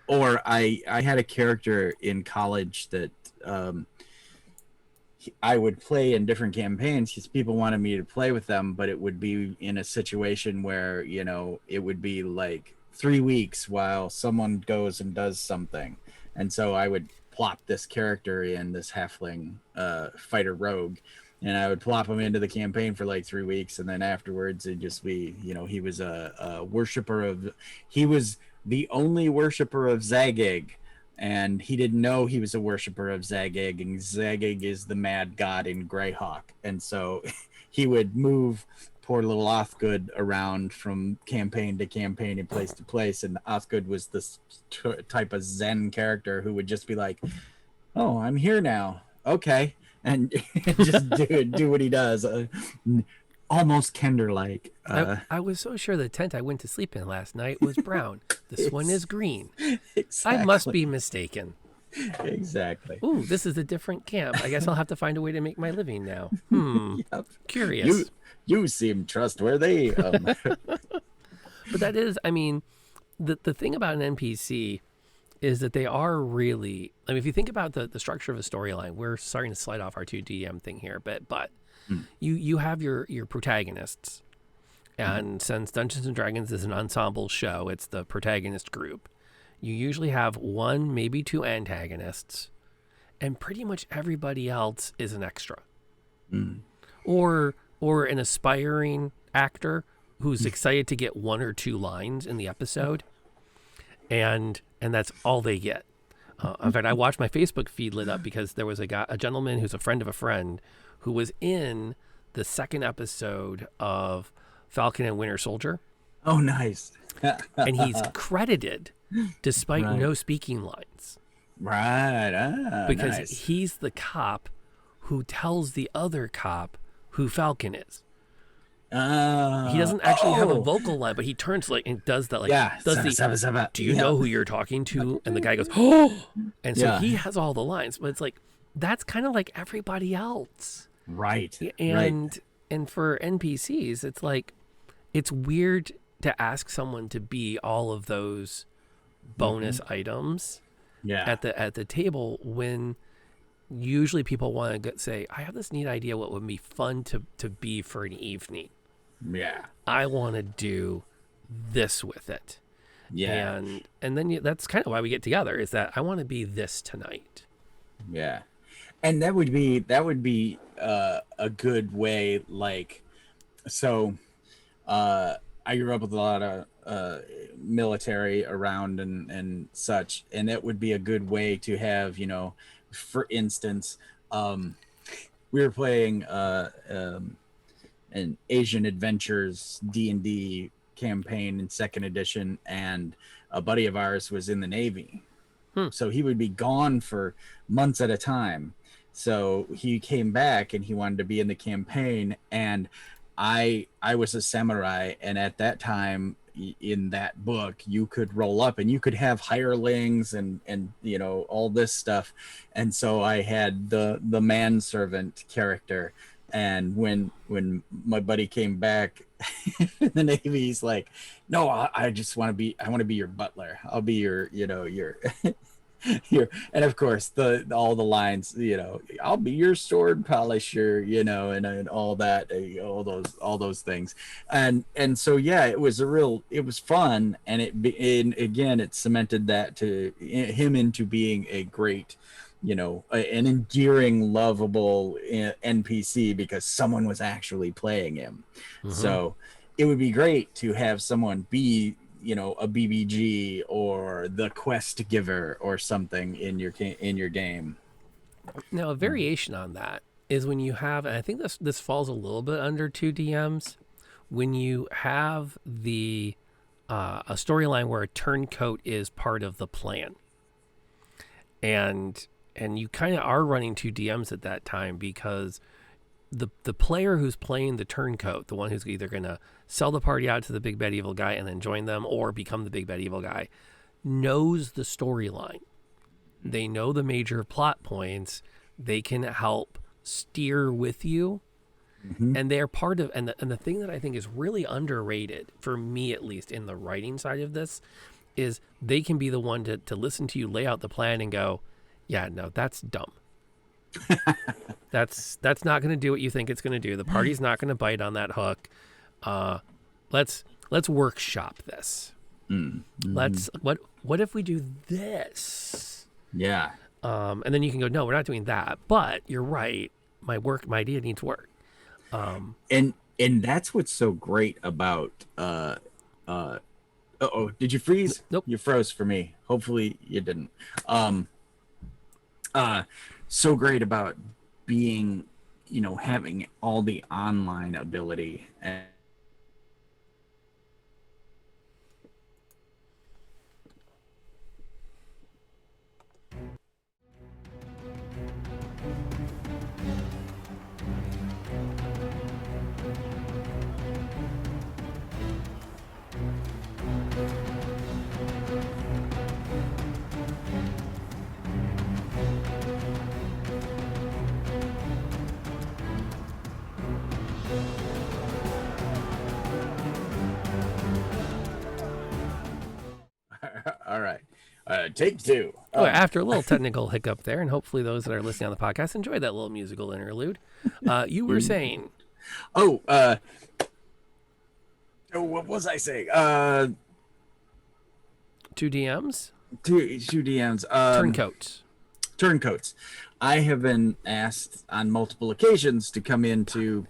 Or I had a character in college that um, I would play in different campaigns because people wanted me to play with them, but it would be in a situation where, you know, it would be like 3 weeks while someone goes and does something. And so I would plop this character in, this halfling fighter rogue, and I would plop him into the campaign for like 3 weeks. And then afterwards it'd just be, you know, he was a worshiper of, he was the only worshiper of Zagig, and he didn't know he was a worshiper of Zagig, and Zagig is the mad god in Greyhawk. And so he would move poor little Othgood around from campaign to campaign and place to place, and Othgood was this type of Zen character who would just be like, oh, I'm here now, okay, and just do what he does, almost Kender like. I was so sure the tent I went to sleep in last night was brown. This one is green. Exactly. I must be mistaken. Exactly. Ooh, this is a different camp. I guess I'll have to find a way to make my living now. Yep. Curious. You seem trustworthy. But that is, I mean, the thing about an NPC is that they are really, I mean, if you think about the structure of a storyline, we're starting to slide off our 2DM thing here, but you have your protagonists. And since Dungeons and Dragons is an ensemble show, it's the protagonist group. You usually have one, maybe two antagonists, and pretty much everybody else is an extra. Or an aspiring actor who's excited to get one or two lines in the episode, and that's all they get. In fact, I watched my Facebook feed lit up because there was a gentleman who's a friend of a friend who was in the second episode of Falcon and Winter Soldier. Oh, nice. And he's credited despite no speaking lines. Right. Because nice. he's the cop who tells the other cop who Falcon is. He doesn't actually have a vocal line, but he turns like and does that, like, do you know who you're talking to? And the guy goes, oh, and so he has all the lines, but it's like, that's kind of like everybody else. Right. And for NPCs, it's like, it's weird to ask someone to be all of those bonus items at the table when usually people want to say, I have this neat idea what would be fun to be for an evening. Yeah. I want to do this with it. Yeah. And then that's kind of why we get together, is that I want to be this tonight. Yeah. And that would be a good way, like, so I grew up with a lot of military around and such, and it would be a good way to have, you know, for instance, we were playing an Asian Adventures D&D campaign in 2nd edition, and a buddy of ours was in the Navy. So he would be gone for months at a time. So he came back and he wanted to be in the campaign, and I was a samurai, and at that time in that book you could roll up and you could have hirelings and you know, all this stuff. And so I had the manservant character, and when my buddy came back in the Navy, he's like, no, I want to be your butler. I'll be your, you know, your here, and of course all the lines, you know, I'll be your sword polisher, you know, and all that, all those things, and so yeah, it was fun, and again it cemented that to him into being a great, you know, an endearing, lovable NPC because someone was actually playing him. So it would be great to have someone be, you know, a BBG or the quest giver or something in your game. Now, a variation on that is when you have, and I think this falls a little bit under 2DMs, when you have a storyline where a turncoat is part of the plan, and you kind of are running 2DMs at that time because the player who's playing the turncoat, the one who's either going to sell the party out to the big bad evil guy and then join them, or become the big bad evil guy, knows the storyline. They know the major plot points. They can help steer with you Mm-hmm. And they're part of, and the thing that I think is really underrated, for me at least, in the writing side of this, is they can be the one to listen to you lay out the plan and go, yeah, no, that's dumb. That's not going to do what you think it's going to do. The party's not going to bite on that hook. Let's workshop this. Mm-hmm. What if we do this? Yeah. And then you can go, no, we're not doing that. But you're right. My idea needs work. And that's what's so great about did you freeze? Nope. You froze for me. Hopefully you didn't. So great about being, having all the online ability and all right. Take two. After a little technical hiccup there, and hopefully those that are listening on the podcast enjoyed that little musical interlude. You were saying, what was I saying? two DMs, Two DMs. Turncoats. I have been asked on multiple occasions to come into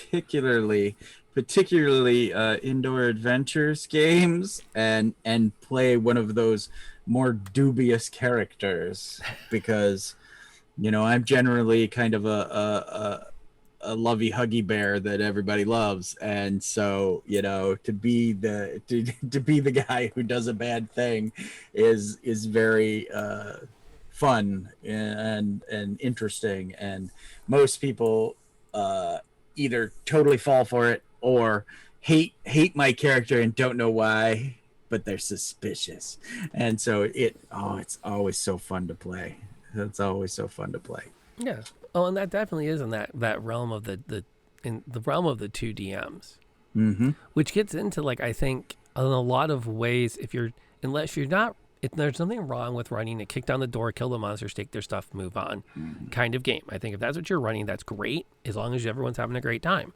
particularly indoor adventures games and play one of those more dubious characters because I'm generally kind of a lovey huggy bear that everybody loves, and so to be the guy who does a bad thing is very fun and interesting, and most people either totally fall for it or hate my character and don't know why, but they're suspicious. And so it's always so fun to play. It's always so fun to play. Yeah. Oh, and that definitely is in that realm of in the realm of the two DMs, Mm-hmm. which gets into, like, I think in a lot of ways, if there's nothing wrong with running a kick down the door, kill the monsters, take their stuff, move on kind of game. I think if that's what you're running, that's great, as long as everyone's having a great time.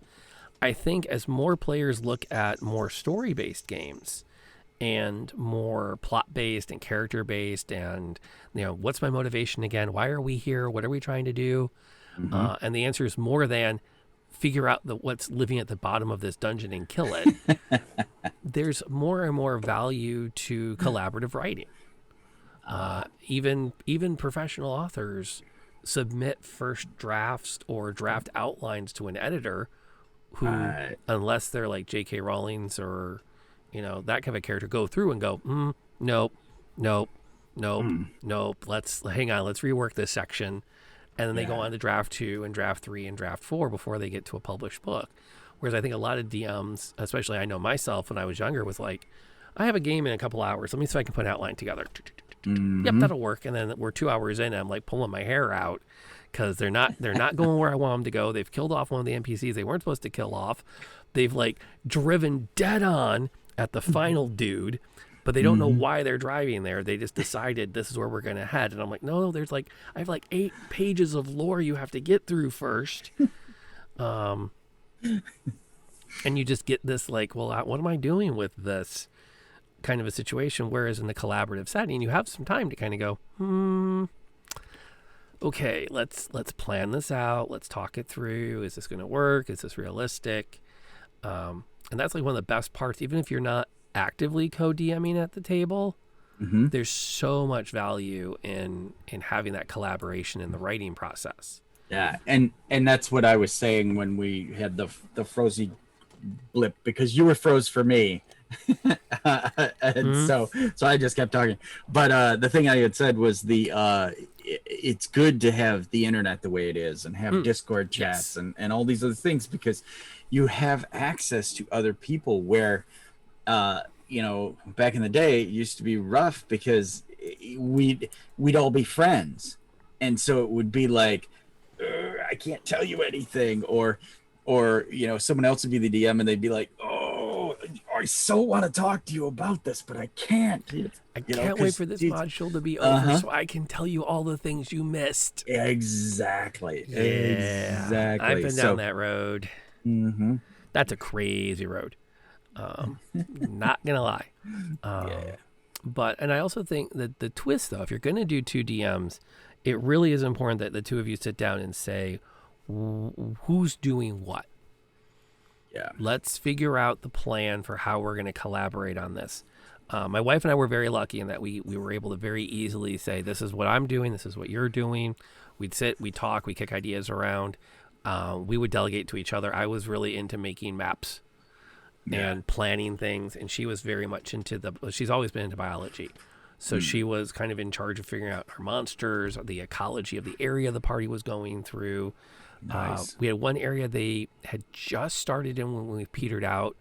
I think as more players look at more story-based games and more plot-based and character-based and, what's my motivation again? Why are we here? What are we trying to do? Mm-hmm. And the answer is more than figure out what's living at the bottom of this dungeon and kill it. There's more and more value to collaborative writing. Even professional authors submit first drafts or draft outlines to an editor who, unless they're like J.K. Rowling's or, that kind of a character, go through and go, nope, let's rework this section. And then they go on to draft 2 and draft 3 and draft 4 before they get to a published book. Whereas I think a lot of DMs, especially I know myself when I was younger, was like, I have a game in a couple hours. Let me see if I can put an outline together. Mm-hmm. Yep, that'll work. And then we're 2 hours in and I'm like pulling my hair out because they're not going where I want them to go. They've killed off one of the NPCs they weren't supposed to kill off. They've like driven dead on at the final dude, but they don't know why they're driving there. They just decided this is where we're going to head. And I'm like, no, I have like 8 pages of lore you have to get through first. And you just get this like, well, what am I doing with this kind of a situation? Whereas in the collaborative setting, you have some time to kind of go, okay, let's plan this out. Let's talk it through. Is this going to work? Is this realistic? And that's like one of the best parts, even if you're not actively co-DMing at the table, there's so much value in having that collaboration in the writing process. Yeah, and that's what I was saying when we had the frozy blip, because you were froze for me. And so I just kept talking. But the thing I had said was it's good to have the internet the way it is and have Discord chats and all these other things, because you have access to other people where back in the day it used to be rough because we'd all be friends, and so it would be like, I can't tell you anything, or or someone else would be the DM and they'd be like, "Oh, I so want to talk to you about this, but I can't." I can't wait for this module to be over Uh-huh. so I can tell you all the things you missed. Exactly. Yeah, Exactly. I've been down that road. Mm-hmm. That's a crazy road. Not gonna lie. Yeah. But and I also think that the twist, though, if you're gonna do 2 DMs, it really is important that the two of you sit down and say who's doing what. Yeah. Let's figure out the plan for how we're going to collaborate on this. My wife and I were very lucky in that we were able to very easily say, this is what I'm doing, this is what you're doing. We'd sit, we'd talk, we kick ideas around. We would delegate to each other. I was really into making maps and planning things, and she was very much into she's always been into biology. So she was kind of in charge of figuring out our monsters, the ecology of the area the party was going through. Nice. We had one area they had just started in when we petered out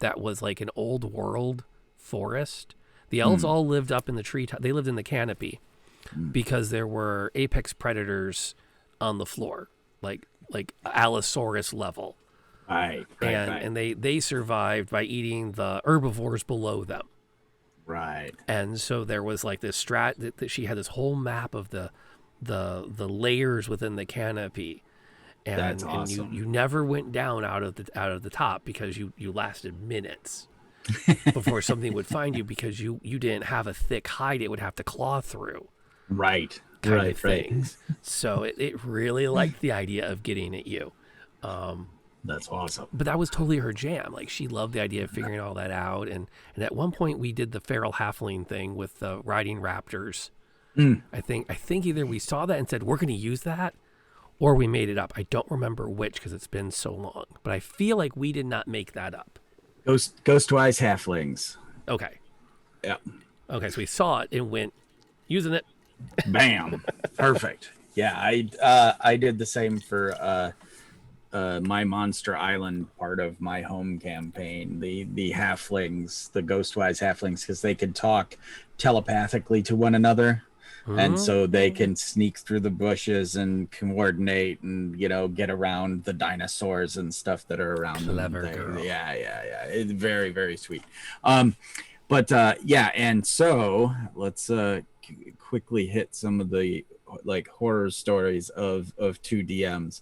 that was like an old world forest. The elves all lived up in the tree. They lived in the canopy because there were apex predators on the floor, like Allosaurus level. Right. And they survived by eating the herbivores below them. Right. And so there was like this that she had this whole map of the layers within the canopy. And, that's awesome. And you never went down out of the top because you lasted minutes before something would find you because you didn't have a thick hide it would have to claw through. Right. Kind of things. So it really liked the idea of getting at you. That's awesome. But that was totally her jam. Like she loved the idea of figuring all that out. And at one point we did the feral halfling thing with the riding raptors. I think either we saw that and said, we're going to use that, or we made it up. I don't remember which because it's been so long. But I feel like we did not make that up. Ghostwise halflings. Okay. Yeah. Okay, so we saw it and went using it. Bam. Perfect. Yeah, I did the same for my Monster Island part of my home campaign. The halflings, the Ghostwise halflings, because they could talk telepathically to one another. And so they can sneak through the bushes and coordinate and, get around the dinosaurs and stuff that are around them. Girl. Yeah. It's very, very sweet. And so let's quickly hit some of the like horror stories of 2 DMs.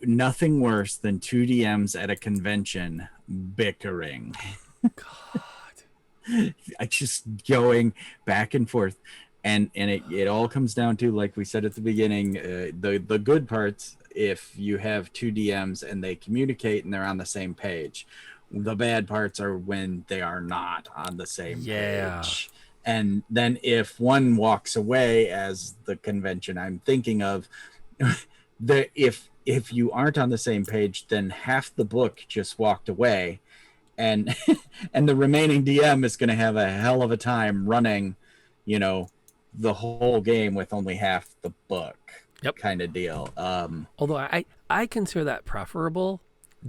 Nothing worse than 2 DMs at a convention bickering. God. Just going back and forth. And it all comes down to, like we said at the beginning, the good parts, if you have 2 DMs and they communicate and they're on the same page. The bad parts are when they are not on the same page. And then if one walks away, as the convention I'm thinking of, if you aren't on the same page, then half the book just walked away. And and the remaining DM is going to have a hell of a time running, the whole game with only half the book. Kind of deal. Although I consider that preferable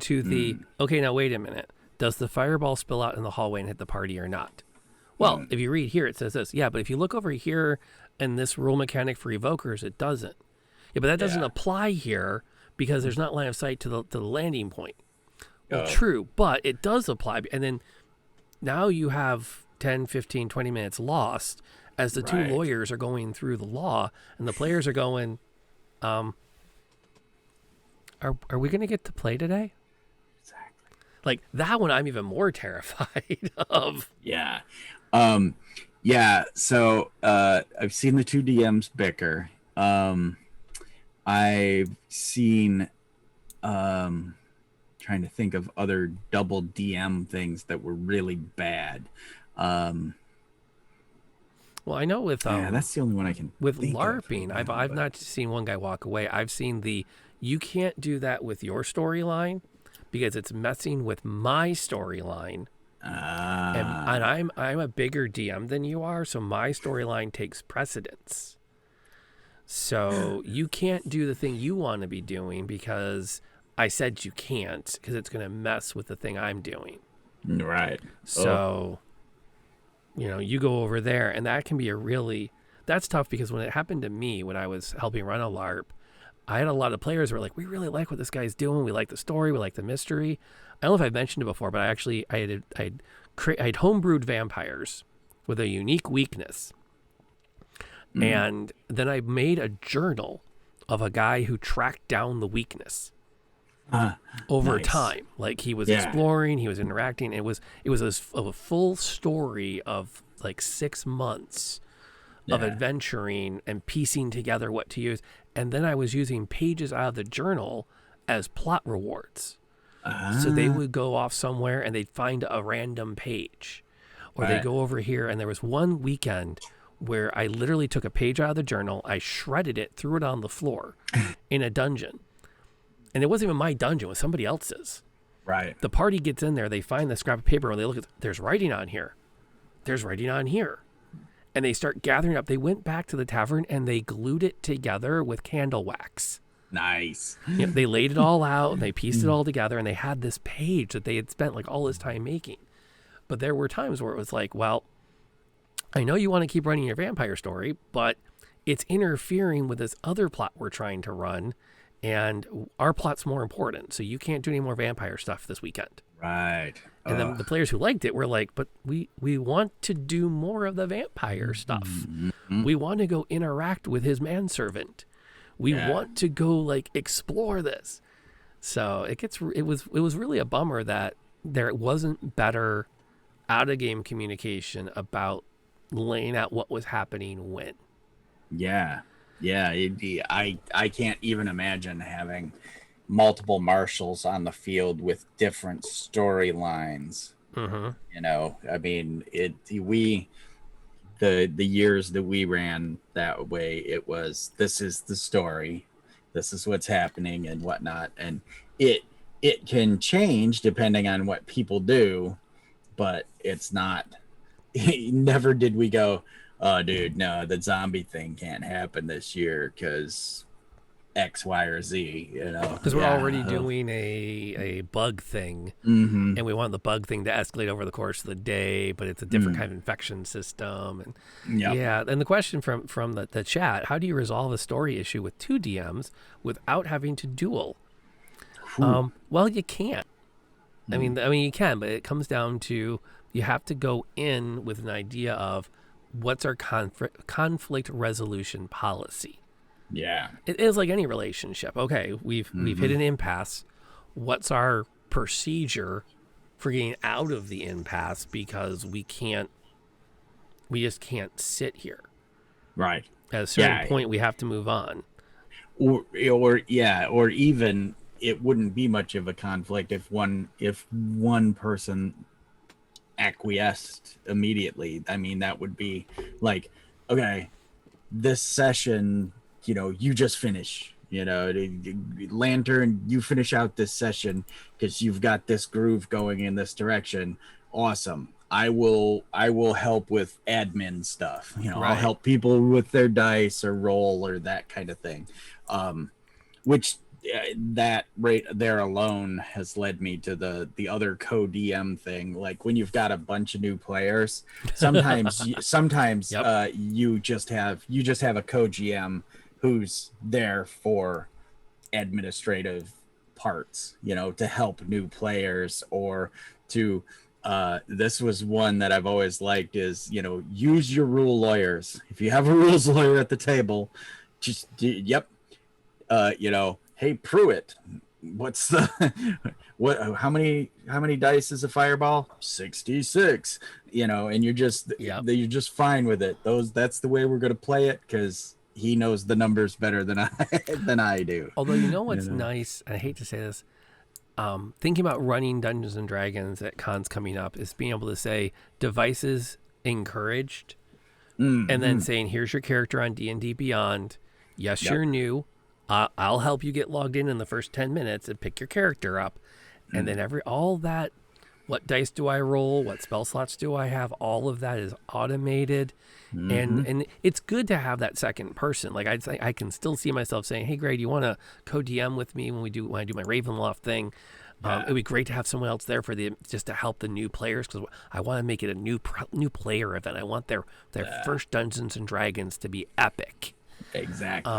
to the, okay, now wait a minute. Does the fireball spill out in the hallway and hit the party or not? Well, if you read here, it says this. Yeah, but if you look over here in this rule mechanic for evokers, it doesn't. Yeah, but that doesn't apply here because there's not line of sight to the landing point. Well, true, but it does apply. And then now you have 10, 15, 20 minutes lost as the two lawyers are going through the law and the players are going, are we going to get to play today? Exactly. Like that one I'm even more terrified of. Yeah. So I've seen the 2 DMs bicker. I've seen trying to think of other double DM things that were really bad. Well, I know with that's the only one I can with think LARPing. of I've not seen one guy walk away. I've seen you can't do that with your storyline because it's messing with my storyline. And I'm a bigger DM than you are, so my storyline takes precedence. So you can't do the thing you want to be doing because I said you can't because it's going to mess with the thing I'm doing. Right. So, you go over there and that can be that's tough because when it happened to me when I was helping run a LARP, I had a lot of players who were like, we really like what this guy's doing. We like the story. We like the mystery. I don't know if I've mentioned it before, but I had homebrewed vampires with a unique weakness. And then I made a journal of a guy who tracked down the weakness over time. Like he was exploring, he was interacting. It was a full story of like 6 months of adventuring and piecing together what to use. And then I was using pages out of the journal as plot rewards. So they would go off somewhere and they'd find a random page, or they'd go over here. And there was one weekend where I literally took a page out of the journal, I shredded it, threw it on the floor in a dungeon. And it wasn't even my dungeon, it was somebody else's. Right. The party gets in there, they find the scrap of paper, and they look at, there's writing on here. There's writing on here. And they start gathering up. They went back to the tavern and they glued it together with candle wax. Nice. They laid it all out and they pieced it all together, and they had this page that they had spent like all this time making. But there were times where it was like, well, I know you want to keep running your vampire story, but it's interfering with this other plot we're trying to run, and our plot's more important, so you can't do any more vampire stuff this weekend. Right. And then the players who liked it were like, but we want to do more of the vampire stuff. We want to go interact with his manservant. We want to go like explore this. So it was really a bummer that there wasn't better out of game communication about laying out what was happening when. Yeah. I can't even imagine having multiple marshals on the field with different storylines. You know, I mean, the years that we ran that way, it was, this is the story, this is what's happening and whatnot, and it can change depending on what people do, but it's not. Never did we go, oh dude, no, the zombie thing can't happen this year because X, Y, or Z, you know, because we're already doing a bug thing, and we want the bug thing to escalate over the course of the day, but it's a different kind of infection system. And and the question from the chat: how do you resolve a story issue with 2 DMs without having to duel? Well, you can't. I mean you can, but it comes down to you have to go in with an idea of what's our conflict resolution policy. Yeah. It is like any relationship. Okay, we've hit an impasse. What's our procedure for getting out of the impasse, because we just can't sit here. Right. At a certain point we have to move on. Or even it wouldn't be much of a conflict if one person acquiesced immediately. I mean, that would be like, okay, this session, you know, you just finish, you know, Lantern, you finish out this session because you've got this groove going in this direction. Awesome. I will help with admin stuff. You know, I'll help people with their dice or roll or that kind of thing. Which that right there alone has led me to the other co-DM thing. Like when you've got a bunch of new players, sometimes you just have a co-GM who's there for administrative parts, you know, to help new players, or to this was one that I've always liked is, you know, use your rule lawyers. If you have a rules lawyer at the table, just you know, hey Pruitt, what's the how many dice is a fireball? 66, you know, and you're just fine with it. That's the way we're going to play it, because he knows the numbers better than I do. Although, you know what's nice, and I hate to say this, thinking about running Dungeons and Dragons at cons coming up is being able to say devices encouraged, and then saying, here's your character on D&D Beyond. Yes, you're new. I'll help you get logged in the first 10 minutes and pick your character up. And then all that, what dice do I roll? What spell slots do I have? All of that is automated. And it's good to have that second person. Like I can still see myself saying, hey, Greg, you want to co-DM with me when I do my Ravenloft thing? It'd be great to have someone else there just to help the new players, because I want to make it a new player event. I want their first Dungeons and Dragons to be epic. Exactly.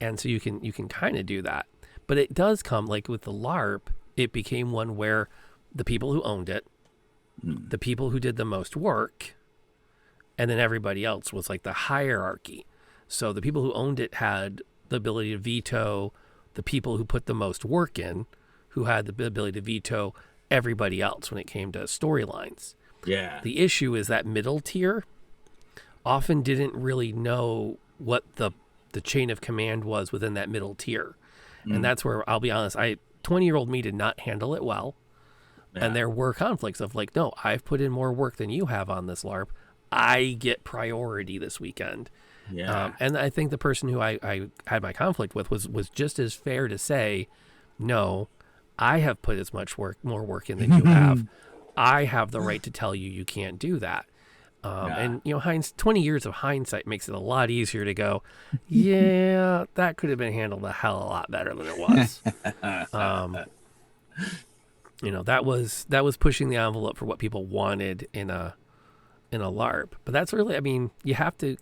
And so you can kind of do that. But it does come, like with the LARP, it became one where the people who owned it, the people who did the most work, and then everybody else was like the hierarchy. So the people who owned it had the ability to veto the people who put the most work in, who had the ability to veto everybody else when it came to storylines. Yeah. The issue is that middle tier often didn't really know what the chain of command was within that middle tier. And that's where, I'll be honest, 20-year-old me did not handle it well. Yeah. And there were conflicts of like, no, I've put in more work than you have on this LARP. I get priority this weekend. Yeah. And I think the person who I had my conflict with was just as fair to say, no, I have put as much more work in than you have. I have the right to tell you you can't do that. And, 20 years of hindsight makes it a lot easier to go, yeah, that could have been handled a hell of a lot better than it was. That was pushing the envelope for what people wanted in a LARP. But that's really, you have to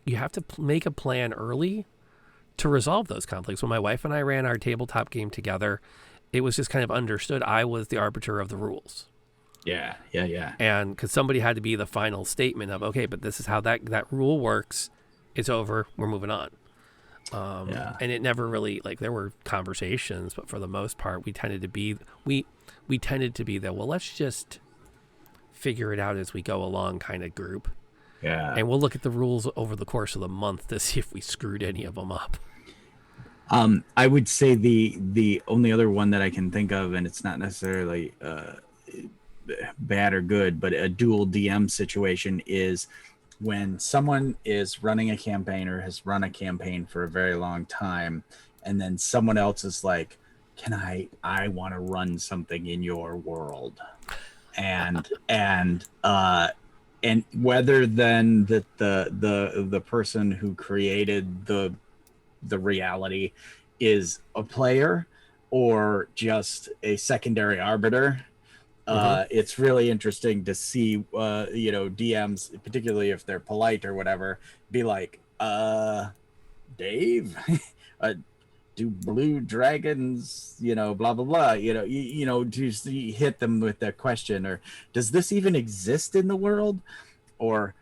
make a plan early to resolve those conflicts. When my wife and I ran our tabletop game together, it was just kind of understood I was the arbiter of the rules. Yeah. And because somebody had to be the final statement of, okay, but this is how that rule works. It's over. We're moving on. And it never really, like, there were conversations, but for the most part, we tended to be the, well, let's just figure it out as we go along kind of group. Yeah. And we'll look at the rules over the course of the month to see if we screwed any of them up. I would say the only other one that I can think of, and it's not necessarily bad or good, but a dual DM situation is when someone is running a campaign or has run a campaign for a very long time, and then someone else is like, I want to run something in your world. And whether then that the person who created the reality is a player or just a secondary arbiter, it's really interesting to see DMs, particularly if they're polite or whatever, be like, Dave, do blue dragons, blah blah blah, to hit them with that question, or does this even exist in the world, or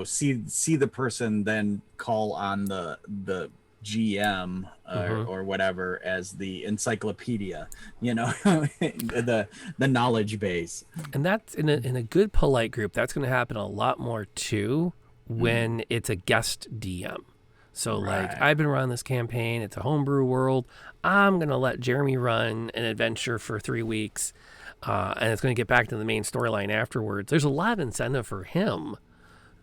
see the person then call on the GM or whatever as the encyclopedia, the knowledge base. And that's in a good polite group. That's going to happen a lot more too when it's a guest DM. So like, I've been running this campaign. It's a homebrew world. I'm going to let Jeremy run an adventure for 3 weeks. And it's going to get back to the main storyline afterwards. There's a lot of incentive for him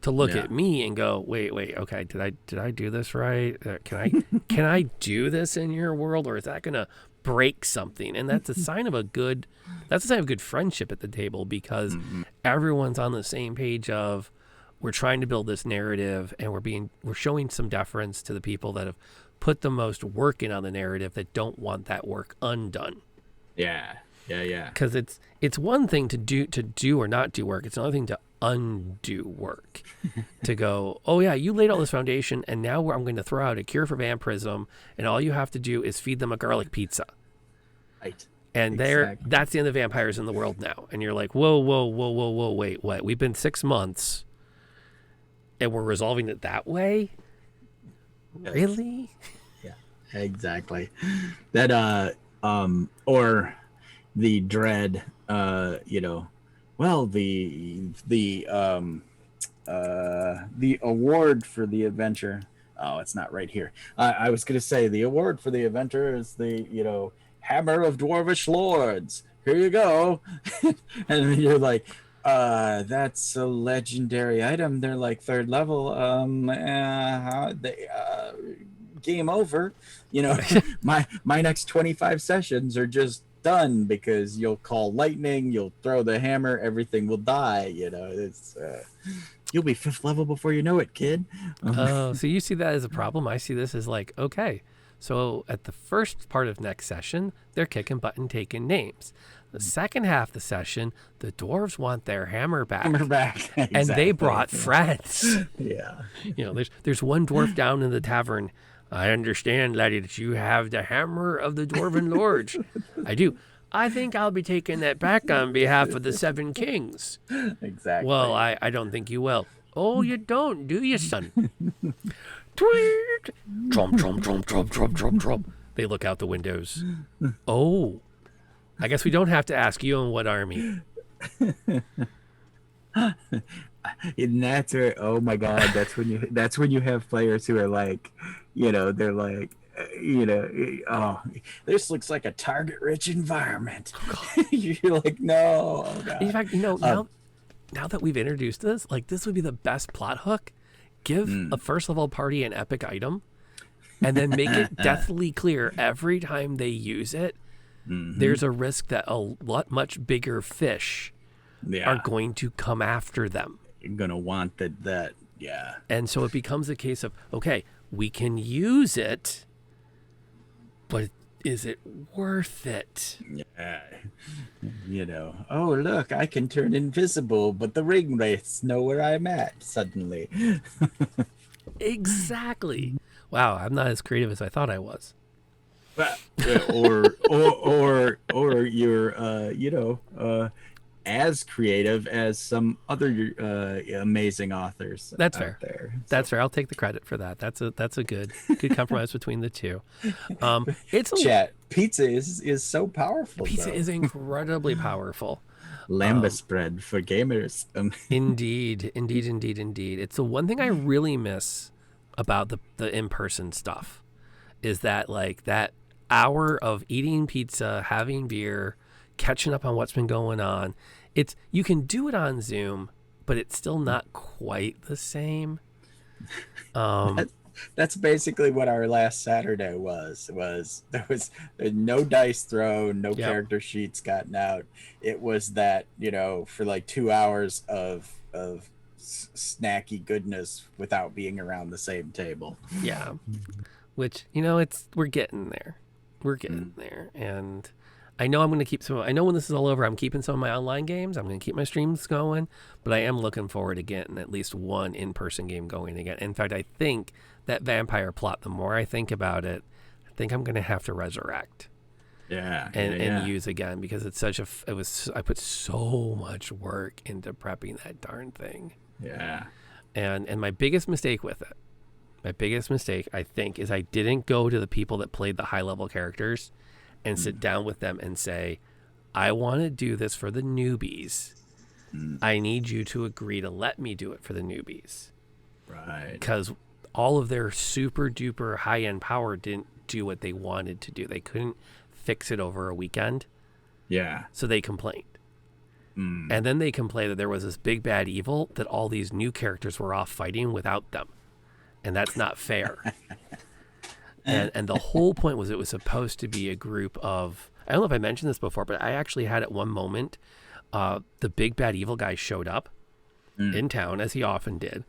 to look at me and go, wait, okay, did I do this right? Can I do this in your world, or is that going to break something? And that's a sign of good friendship at the table, because everyone's on the same page of, we're trying to build this narrative, and we're showing some deference to the people that have put the most work in on the narrative that don't want that work undone. Yeah. Because it's one thing to do or not do work. It's another thing to undo work. To go, oh yeah, you laid all this foundation, and now I'm going to throw out a cure for vampirism, and all you have to do is feed them a garlic pizza. Right. And that's the end of vampires in the world now. And you're like, whoa, wait, what? We've been 6 months, and we're resolving it that way? Yes. Really? Yeah, exactly. That or the dread, the award for the adventure. Oh, it's not right here. I was going to say the award for the adventure is the, Hammer of Dwarvish Lords. Here you go. And then you're like, that's a legendary item. They're like 3rd level. Game over. My next 25 sessions are just done, because you'll call lightning, you'll throw the hammer, everything will die. It's you'll be 5th level before you know it, kid. So you see that as a problem. I see this as like, okay, so at the first part of next session, they're kicking butt and taking names. The second half of the session, the dwarves want their hammer back. Exactly. And they brought friends. Yeah. There's one dwarf down in the tavern. I understand, laddie, that you have the hammer of the Dwarven Lords. I do. I think I'll be taking that back on behalf of the Seven Kings. Exactly. Well, I don't think you will. Oh, you don't, do you, son? Tweet! Trump, Trump, Trump, Trump, Trump, Trump, Trump. They look out the windows. Oh, I guess we don't have to ask you in what army. And that's where, oh my God, that's when you have players who are like, they're like, oh, this looks like a target-rich environment. You're like, no, oh God. In fact, now that we've introduced this, like this would be the best plot hook. Give a first level party an epic item, and then make it deathly clear every time they use it. There's a risk that a much bigger fish are going to come after them. You're gonna want that. Yeah. And so it becomes a case of, okay, we can use it, but is it worth it? Yeah. Oh, look, I can turn invisible, but the ring wraiths know where I'm at suddenly. Exactly. Wow, I'm not as creative as I thought I was. or you're as creative as some other amazing authors. That's fair. There. That's fair. I'll take the credit for that. That's a good compromise between the two. Chat. Pizza is so powerful. Pizza is incredibly powerful. Lambus bread for gamers. Indeed. It's the one thing I really miss about the in-person stuff is that like that hour of eating pizza, having beer, catching up on what's been going on. You can do it on Zoom, but it's still not quite the same. That's basically what our last Saturday was there was no dice thrown, no character sheets gotten out. It was that, for like 2 hours of snacky goodness without being around the same table. Yeah. Which, we're getting there. We're getting there. And I know I'm going to keep I know when this is all over, I'm keeping some of my online games. I'm going to keep my streams going, but I am looking forward to getting at least one in-person game going again. In fact, I think that vampire plot, the more I think about it, I think I'm going to have to resurrect. And use again, because it's I put so much work into prepping that darn thing. Yeah. And my biggest mistake with it, I think, is I didn't go to the people that played the high-level characters and sit down with them and say, I want to do this for the newbies. I need you to agree to let me do it for the newbies. Right. Because all of their super-duper high-end power didn't do what they wanted to do. They couldn't fix it over a weekend. Yeah. So they complained. And then they complained that there was this big bad evil that all these new characters were off fighting without them. And that's not fair. And the whole point was it was supposed to be a group of, I don't know if I mentioned this before, but I actually had at one moment, the big bad evil guy showed up in town, as he often did.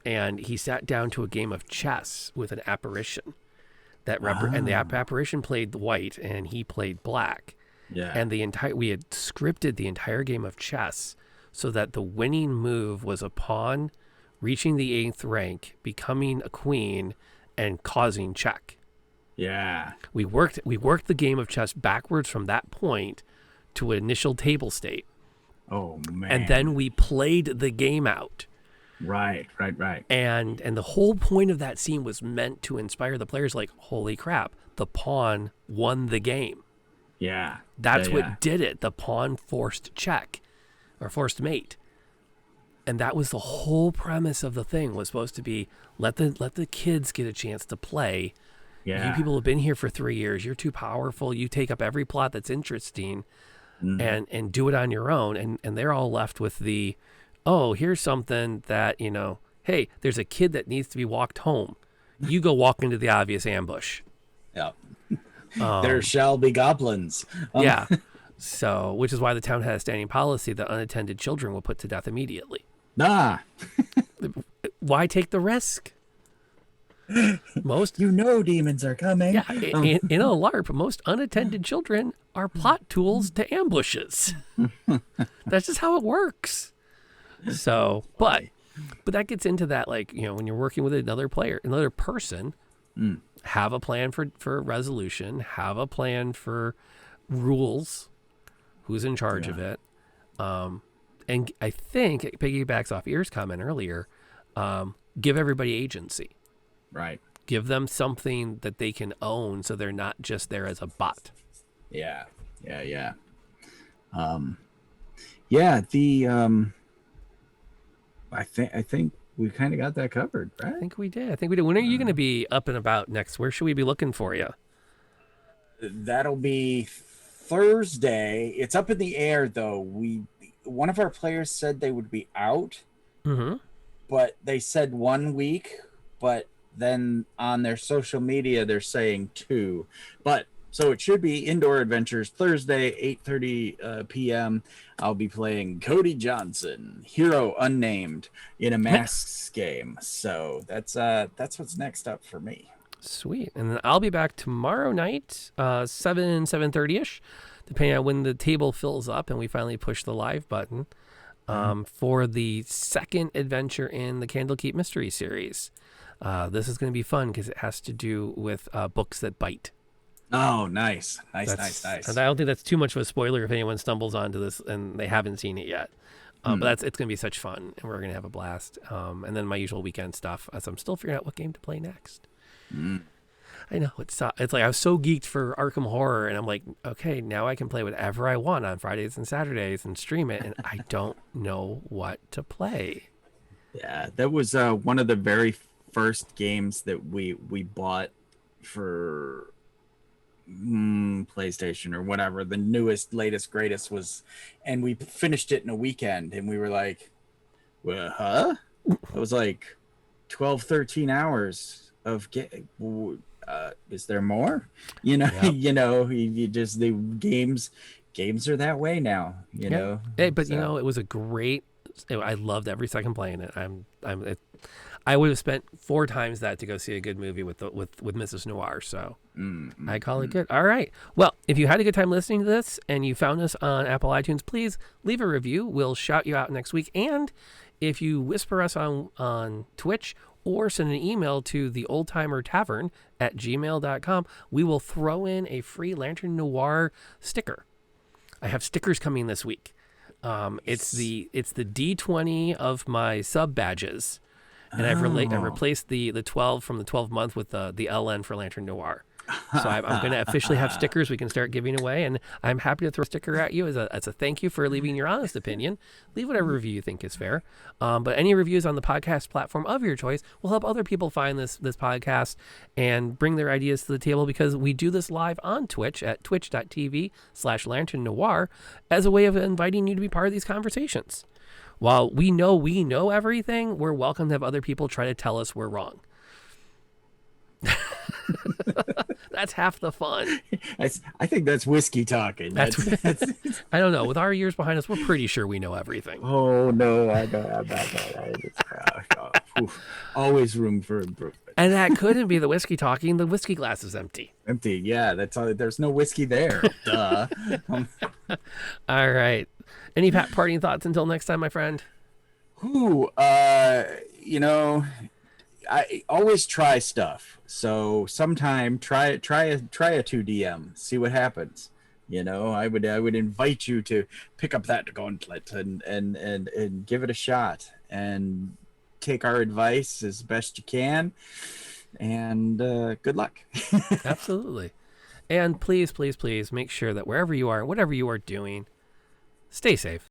And he sat down to a game of chess with an apparition. And the apparition played white and he played black. Yeah. And we had scripted the entire game of chess so that the winning move was a pawn reaching the 8th rank, becoming a queen, and causing check. Yeah. We worked the game of chess backwards from that point to an initial table state. Oh man. And then we played the game out. Right. And the whole point of that scene was meant to inspire the players like, holy crap, the pawn won the game. Yeah. That's what did it. The pawn forced check or forced mate. And that was the whole premise of the thing, was supposed to be let the kids get a chance to play. Yeah. You people have been here for 3 years. You're too powerful. You take up every plot that's interesting and do it on your own. And they're all left with the, oh, here's something that, hey, there's a kid that needs to be walked home. You go walk into the obvious ambush. Yep. There shall be goblins. Yeah. So, which is why the town had a standing policy that unattended children were put to death immediately. Nah. Why take the risk? Most demons are coming. Yeah, in a LARP, most unattended children are plot tools to ambushes. That's just how it works. So, but that gets into that, like, when you're working with another player, another person, Have a plan for resolution. Have a plan for rules. Who's in charge of it? And I think it piggybacks off Ear's comment earlier. Give everybody agency. Right. Give them something that they can own, so they're not just there as a bot. Yeah. The I think we kind of got that covered, right? I think we did. When are you going to be up and about next? Where should we be looking for you? That'll be Thursday. It's up in the air, though. One of our players said they would be out, but they said 1 week. But then on their social media, they're saying 2. But so it should be Indoor Adventures Thursday, 8:30 p.m. I'll be playing Cody Johnson, Hero Unnamed, in a Masks game. So that's what's next up for me. Sweet. And then I'll be back tomorrow night, 7:30 ish, depending on when the table fills up and we finally push the live button, for the second adventure in the Candlekeep Mystery series. This is going to be fun because it has to do with books that bite. Oh, nice. And I don't think that's too much of a spoiler if anyone stumbles onto this and they haven't seen it yet. But it's going to be such fun, and we're going to have a blast. And then my usual weekend stuff, as I'm still figuring out what game to play next. I know it's like I was so geeked for Arkham Horror, and I'm like, okay, now I can play whatever I want on Fridays and Saturdays and stream it, and I don't know what to play. Yeah, that was one of the very first games that we bought for PlayStation or whatever. The newest, latest, greatest was, and we finished it in a weekend, and we were like, well, huh? It was like 12, 13 hours of is there more? Yep. You just, the games are that way now, you know. Hey, but it was a great, I loved every second playing it. I would have spent 4 times that to go see a good movie with Mrs. Noir. So I call it good. All right. Well, if you had a good time listening to this and you found us on Apple iTunes, please leave a review. We'll shout you out next week. And if you whisper us on Twitch or send an email to theoldtimertavern@gmail.com, we will throw in a free Lantern Noir sticker. I have stickers coming this week. It's the D20 of my sub badges. And I've replaced the 12 from the 12 month with the LN for Lantern Noir. So I'm going to officially have stickers we can start giving away, and I'm happy to throw a sticker at you as a thank you for leaving your honest opinion. Leave whatever review you think is fair. But any reviews on the podcast platform of your choice will help other people find this podcast and bring their ideas to the table, because we do this live on Twitch at twitch.tv/Lantern Noir as a way of inviting you to be part of these conversations. While we know everything, we're welcome to have other people try to tell us we're wrong. That's half the fun. I think that's whiskey talking. That's I don't know. With our years behind us, we're pretty sure we know everything. Oh no, I don't. I'm not. Always room for improvement. And that couldn't be the whiskey talking. The whiskey glass is empty. Empty. Yeah, that's all. There's no whiskey there. Duh. All right. Any parting thoughts until next time, my friend? I always try stuff. So sometime try a 2 DM, see what happens. I would invite you to pick up that gauntlet and give it a shot and take our advice as best you can. And good luck. Absolutely. And please, please, please make sure that wherever you are, whatever you are doing, stay safe.